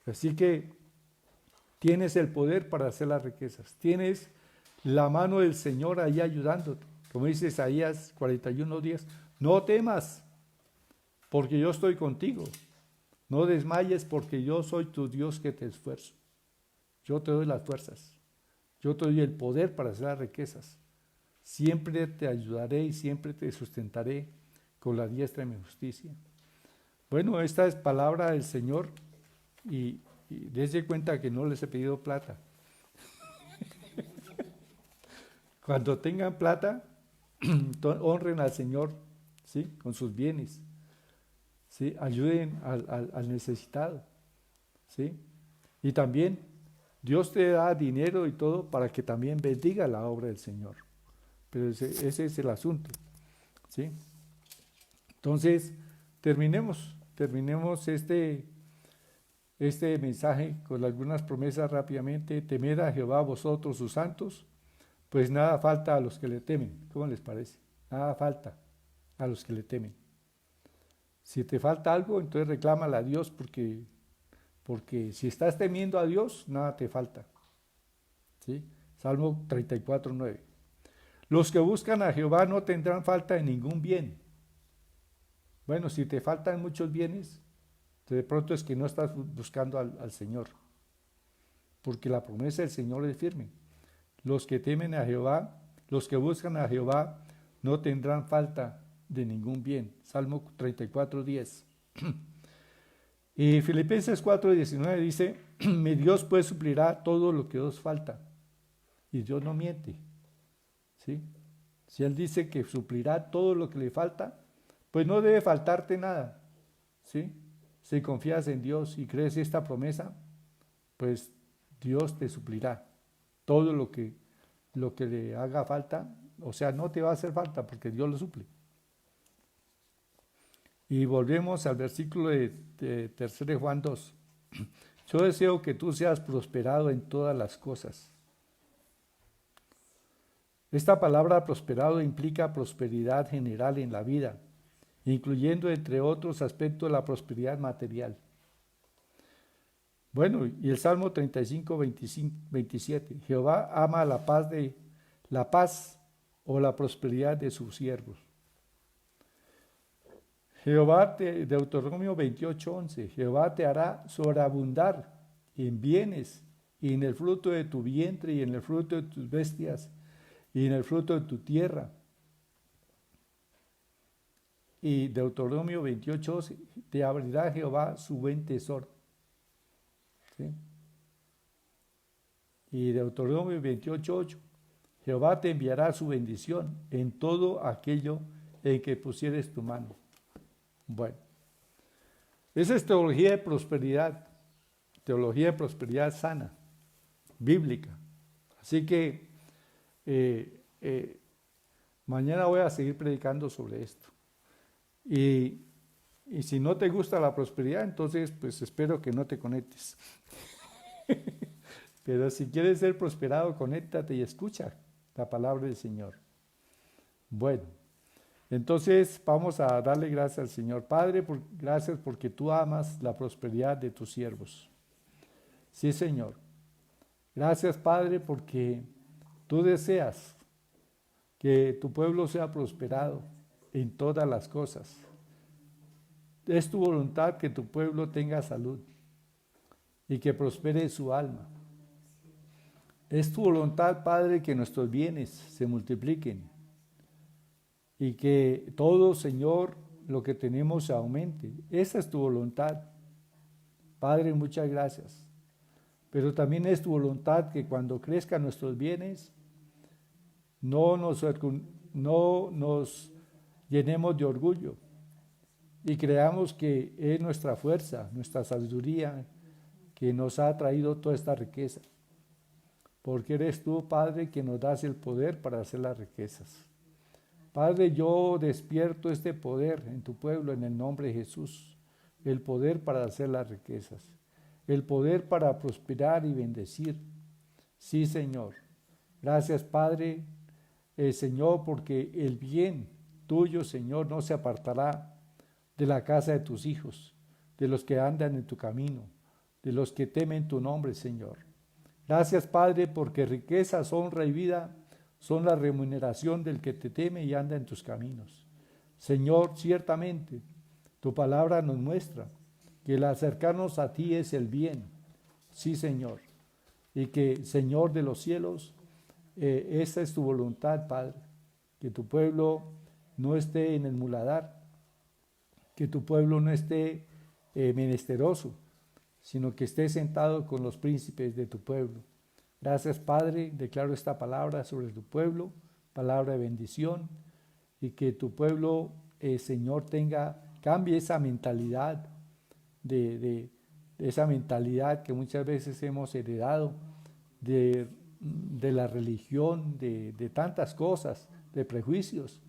Así que tienes el poder para hacer las riquezas, tienes la mano del Señor ahí ayudándote. Como dice Isaías 41:10, no temas, porque yo estoy contigo. No desmayes, porque yo soy tu Dios que te esfuerzo. Yo te doy las fuerzas. Yo te doy el poder para hacer las riquezas. Siempre te ayudaré y siempre te sustentaré con la diestra de mi justicia. Bueno, esta es palabra del Señor y dense cuenta que no les he pedido plata. Cuando tengan plata, honren al Señor, ¿sí? Con sus bienes, ¿sí? Ayuden al necesitado, ¿sí? Y también Dios te da dinero y todo para que también bendiga la obra del Señor. Pero ese es el asunto, ¿sí? Entonces, terminemos este mensaje con algunas promesas rápidamente. Temed a Jehová vosotros sus santos, pues nada falta a los que le temen. ¿Cómo les parece? Nada falta a los que le temen. Si te falta algo, entonces reclámala a Dios, porque si estás temiendo a Dios, nada te falta, ¿sí? Salmo 34:9. Los que buscan a Jehová no tendrán falta de ningún bien. Bueno, si te faltan muchos bienes, de pronto es que no estás buscando al Señor, porque la promesa del Señor es firme. Los que temen a Jehová, los que buscan a Jehová, no tendrán falta de ningún bien. Salmo 34:10. Y Filipenses 4:19 dice, mi Dios pues suplirá todo lo que os falta. Y Dios no miente, ¿sí? Si Él dice que suplirá todo lo que le falta, pues no debe faltarte nada, ¿sí? Si confías en Dios y crees esta promesa, pues Dios te suplirá todo lo que le haga falta. O sea, no te va a hacer falta porque Dios lo suple. Y volvemos al versículo de 3 Juan 2. Yo deseo que tú seas prosperado en todas las cosas. Esta palabra prosperado implica prosperidad general en la vida, incluyendo entre otros aspectos la prosperidad material. Bueno, y el Salmo 35:27. Jehová ama la paz o la prosperidad de sus siervos. Deuteronomio 28:11. Jehová te hará sobreabundar en bienes y en el fruto de tu vientre y en el fruto de tus bestias y en el fruto de tu tierra. Y Deuteronomio 28:11. Te abrirá Jehová su buen tesoro. ¿Sí? Y Deuteronomio 28:8. Jehová te enviará su bendición en todo aquello en que pusieres tu mano. Bueno, esa es teología de prosperidad sana, bíblica. Así que mañana voy a seguir predicando sobre esto. Y si no te gusta la prosperidad, entonces pues espero que no te conectes. Pero si quieres ser prosperado, conéctate y escucha la palabra del Señor. Bueno, entonces vamos a darle gracias al Señor. Padre, gracias porque tú amas la prosperidad de tus siervos. Sí, Señor. Gracias, Padre, porque tú deseas que tu pueblo sea prosperado en todas las cosas. Es tu voluntad que tu pueblo tenga salud y que prospere su alma. Es tu voluntad, Padre, que nuestros bienes se multipliquen y que todo, Señor, lo que tenemos aumente. Esa es tu voluntad. Padre, muchas gracias. Pero también es tu voluntad que cuando crezcan nuestros bienes, no nos llenemos de orgullo y creamos que es nuestra fuerza, nuestra sabiduría que nos ha traído toda esta riqueza. Porque eres tú, Padre, que nos das el poder para hacer las riquezas. Padre, yo despierto este poder en tu pueblo en el nombre de Jesús, el poder para hacer las riquezas, el poder para prosperar y bendecir. Sí, Señor. Gracias, Padre, Señor, porque el bien tuyo, Señor, no se apartará de la casa de tus hijos, de los que andan en tu camino, de los que temen tu nombre, Señor. Gracias, Padre, porque riquezas, honra y vida son la remuneración del que te teme y anda en tus caminos. Señor, ciertamente, tu palabra nos muestra que el acercarnos a ti es el bien. Sí, Señor. Y que, Señor de los cielos, esta es tu voluntad, Padre, que tu pueblo no esté en el muladar, que tu pueblo no esté menesteroso, sino que esté sentado con los príncipes de tu pueblo. Gracias, Padre, declaro esta palabra sobre tu pueblo, palabra de bendición, y que tu pueblo, Señor, cambie esa mentalidad de esa mentalidad que muchas veces hemos heredado de la religión, de tantas cosas, de prejuicios,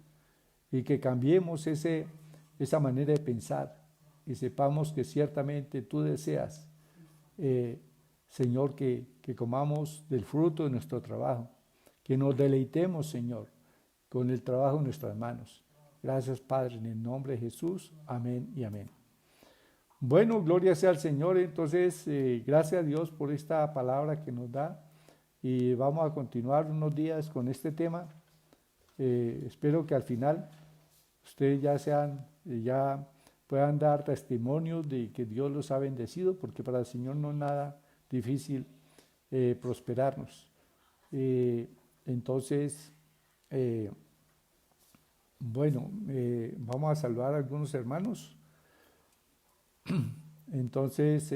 y que cambiemos esa manera de pensar y sepamos que ciertamente tú deseas, Señor, que comamos del fruto de nuestro trabajo, que nos deleitemos, Señor, con el trabajo de nuestras manos. Gracias, Padre, en el nombre de Jesús. Amén y amén. Bueno, gloria sea al Señor. Entonces, gracias a Dios por esta palabra que nos da. Y vamos a continuar unos días con este tema. Espero que al final ustedes ya puedan dar testimonios de que Dios los ha bendecido, porque para el Señor no es nada difícil prosperarnos. Entonces, vamos a saludar a algunos hermanos. Entonces,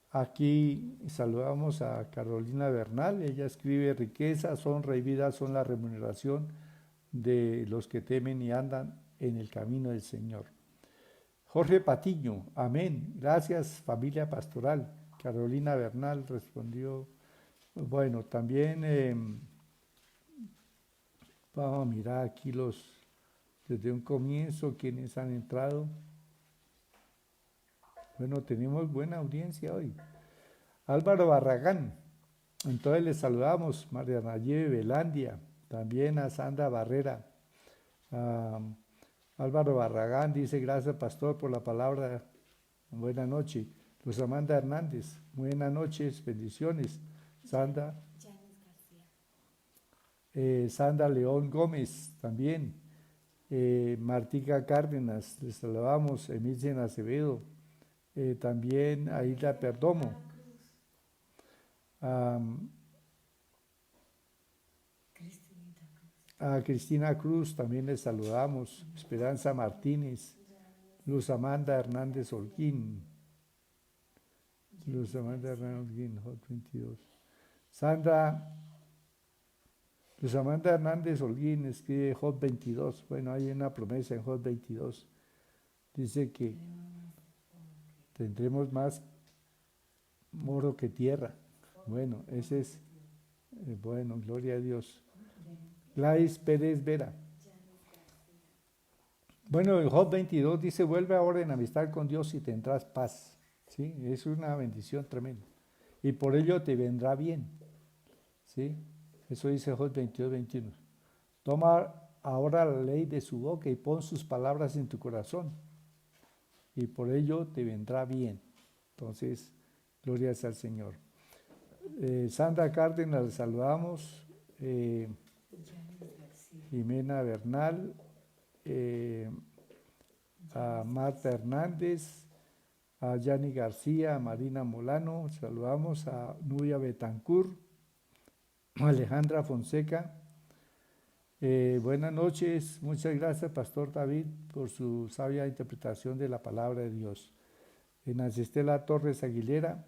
aquí saludamos a Carolina Bernal. Ella escribe: riquezas, honra y vida son la remuneración de los que temen y andan en el camino del Señor. Jorge Patiño: amén. Gracias, familia pastoral. Carolina Bernal respondió. Bueno, también vamos a mirar aquí desde un comienzo quienes han entrado. Bueno, tenemos buena audiencia hoy. Álvaro Barragán, entonces les saludamos. María Nayib Velandia, también a Sandra Barrera. Álvaro Barragán dice: gracias, pastor, por la palabra. Buenas noches. Luz Amanda Hernández, buenas noches, bendiciones. Sandra León Gómez, también. Martica Cárdenas, les saludamos. Emilien Acevedo, también Aida Perdomo. A Cristina Cruz también les saludamos. Esperanza Martínez, Luz Amanda Hernández Holguín. Luz Amanda Hernández Holguín, Hot 22. Luz Amanda Hernández Holguín escribe Hot 22. Bueno, hay una promesa en Hot 22. Dice que tendremos más oro que tierra. Bueno, ese es, bueno, gloria a Dios. Gladys Pérez Vera. Bueno, el Job 22 dice: vuelve ahora en amistad con Dios y tendrás paz. ¿Sí? Es una bendición tremenda. Y por ello te vendrá bien. ¿Sí? Eso dice Job 22, 21. Toma ahora la ley de su boca y pon sus palabras en tu corazón. Y por ello te vendrá bien. Entonces, gloria al Señor. Sandra Cárdenas, le saludamos. Jimena Bernal, a Marta Hernández, a Yani García, a Marina Molano, saludamos a Nubia Betancur, a Alejandra Fonseca. Buenas noches, muchas gracias, Pastor David, por su sabia interpretación de la palabra de Dios. Estela Torres Aguilera,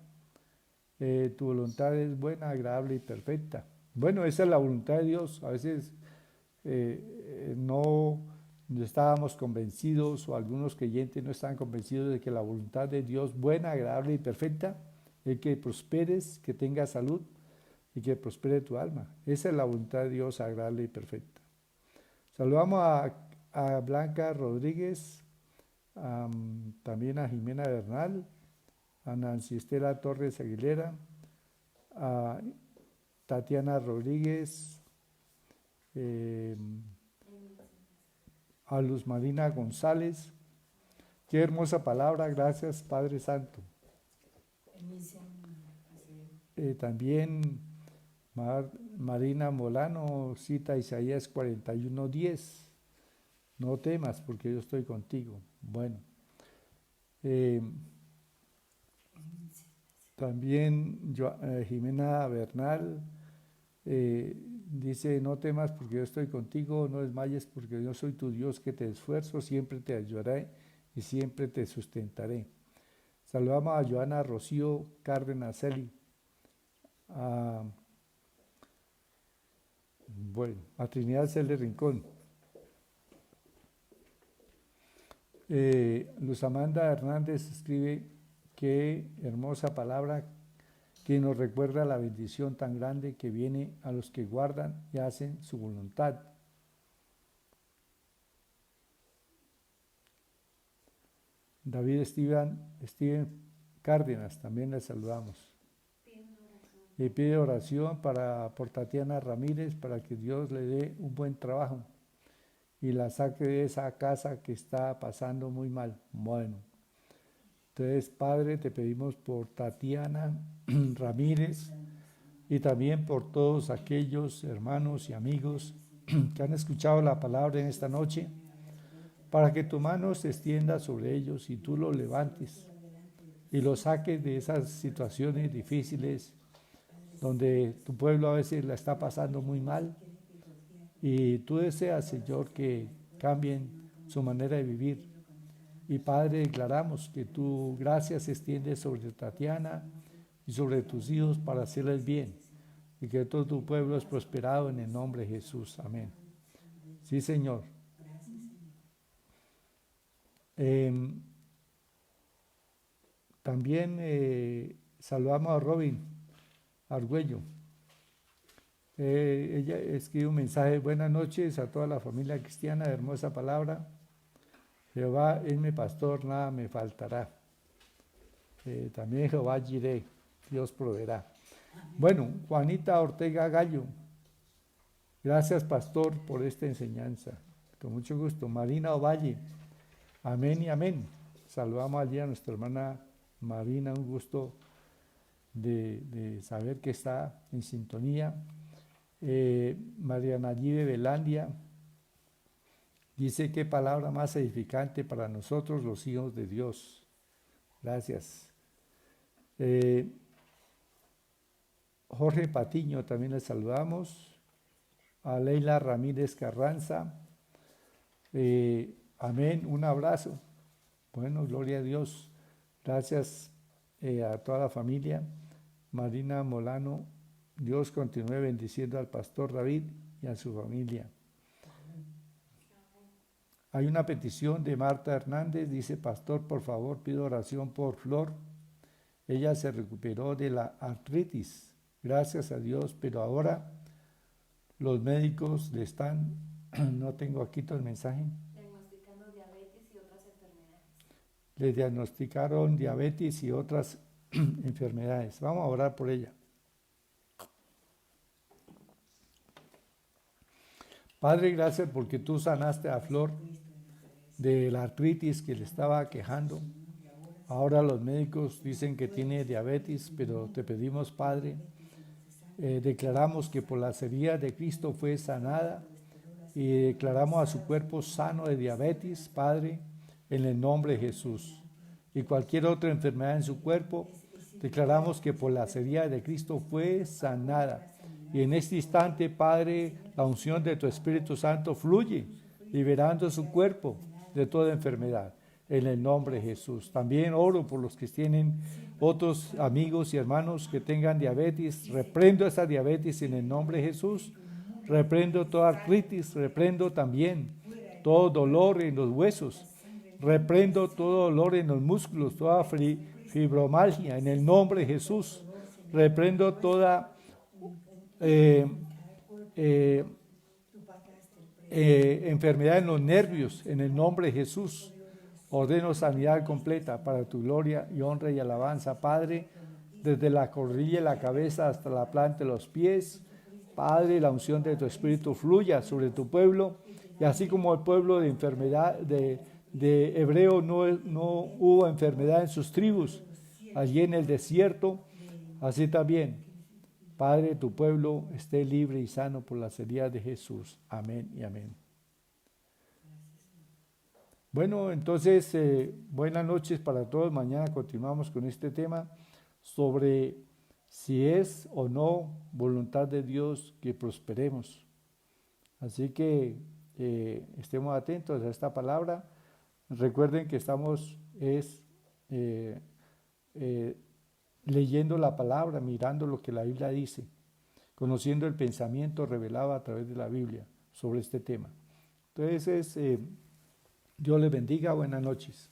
tu voluntad es buena, agradable y perfecta. Bueno, esa es la voluntad de Dios. A veces no estábamos convencidos, o algunos creyentes no estaban convencidos de que la voluntad de Dios buena, agradable y perfecta es que prosperes, que tengas salud y que prospere tu alma. Esa es la voluntad de Dios agradable y perfecta. Saludamos a Blanca Rodríguez, también a Jimena Bernal, a Nancy Estela Torres Aguilera, a Tatiana Rodríguez, a Luz Marina González. Qué hermosa palabra, gracias Padre Santo. También Marina Molano cita Isaías 41:10. No temas porque yo estoy contigo. Bueno. También Jimena Bernal dice, no temas porque yo estoy contigo, no desmayes porque yo soy tu Dios que te esfuerzo, siempre te ayudaré y siempre te sustentaré. Saludamos a Joana Rocío Cárdenas Celi, a Trinidad Celi Rincón. Luz Amanda Hernández escribe, qué hermosa palabra que nos recuerda la bendición tan grande que viene a los que guardan y hacen su voluntad. David Steven Cárdenas, también le saludamos. Y pide oración por Tatiana Ramírez para que Dios le dé un buen trabajo y la saque de esa casa que está pasando muy mal. Bueno, entonces Padre, te pedimos por Tatiana Ramírez y también por todos aquellos hermanos y amigos que han escuchado la palabra en esta noche, para que tu mano se extienda sobre ellos y tú los levantes y los saques de esas situaciones difíciles donde tu pueblo a veces la está pasando muy mal y tú deseas, Señor, que cambien su manera de vivir. Y Padre, declaramos que tu gracia se extiende sobre Tatiana y sobre tus hijos para hacerles bien y que todo tu pueblo es prosperado en el nombre de Jesús. Amén. Sí, Señor. También saludamos a Robin Argüello. Ella escribe un mensaje: buenas noches a toda la familia cristiana, hermosa palabra. Jehová es mi pastor, nada me faltará. También Jehová Jireh, Dios proveerá. Bueno, Juanita Ortega Gallo, gracias pastor por esta enseñanza. Con mucho gusto. Marina Ovalle, amén y amén. Saludamos allí a nuestra hermana Marina, un gusto de saber que está en sintonía. María Nayide Velandia dice, qué palabra más edificante para nosotros los hijos de Dios. Gracias. Jorge Patiño también le saludamos. A Leila Ramírez Carranza. Amén, un abrazo. Bueno, gloria a Dios. Gracias a toda la familia. Marina Molano, Dios continúe bendiciendo al pastor David y a su familia. Hay una petición de Marta Hernández, dice, pastor, por favor, pido oración por Flor. Ella se recuperó de la artritis, gracias a Dios, pero ahora los médicos le están, no tengo aquí todo el mensaje. Diagnosticando diabetes y otras enfermedades. Le diagnosticaron diabetes y otras enfermedades. Vamos a orar por ella. Padre, gracias porque tú sanaste a Flor de la artritis que le estaba quejando. Ahora los médicos dicen que tiene diabetes, pero te pedimos, Padre, declaramos que por las heridas de Cristo fue sanada y declaramos a su cuerpo sano de diabetes, Padre, en el nombre de Jesús. Y cualquier otra enfermedad en su cuerpo, declaramos que por las heridas de Cristo fue sanada. Y en este instante, Padre, la unción de tu Espíritu Santo fluye, liberando su cuerpo de toda enfermedad, en el nombre de Jesús. También oro por los que tienen otros amigos y hermanos que tengan diabetes. Reprendo esa diabetes en el nombre de Jesús. Reprendo toda artritis, reprendo también todo dolor en los huesos. Reprendo todo dolor en los músculos, toda fibromialgia en el nombre de Jesús. Reprendo toda enfermedad en los nervios, en el nombre de Jesús. Ordeno sanidad completa para tu gloria y honra y alabanza, Padre, desde la coronilla de la cabeza hasta la planta de los pies. Padre, la unción de tu Espíritu fluya sobre tu pueblo, y así como el pueblo de enfermedad de Hebreo no hubo enfermedad en sus tribus, allí en el desierto, así también, Padre, tu pueblo esté libre y sano por las heridas de Jesús. Amén y amén. Bueno, entonces, buenas noches para todos. Mañana continuamos con este tema sobre si es o no voluntad de Dios que prosperemos. Así que estemos atentos a esta palabra. Recuerden que estamos leyendo la palabra, mirando lo que la Biblia dice, conociendo el pensamiento revelado a través de la Biblia sobre este tema. Entonces, Dios les bendiga, buenas noches.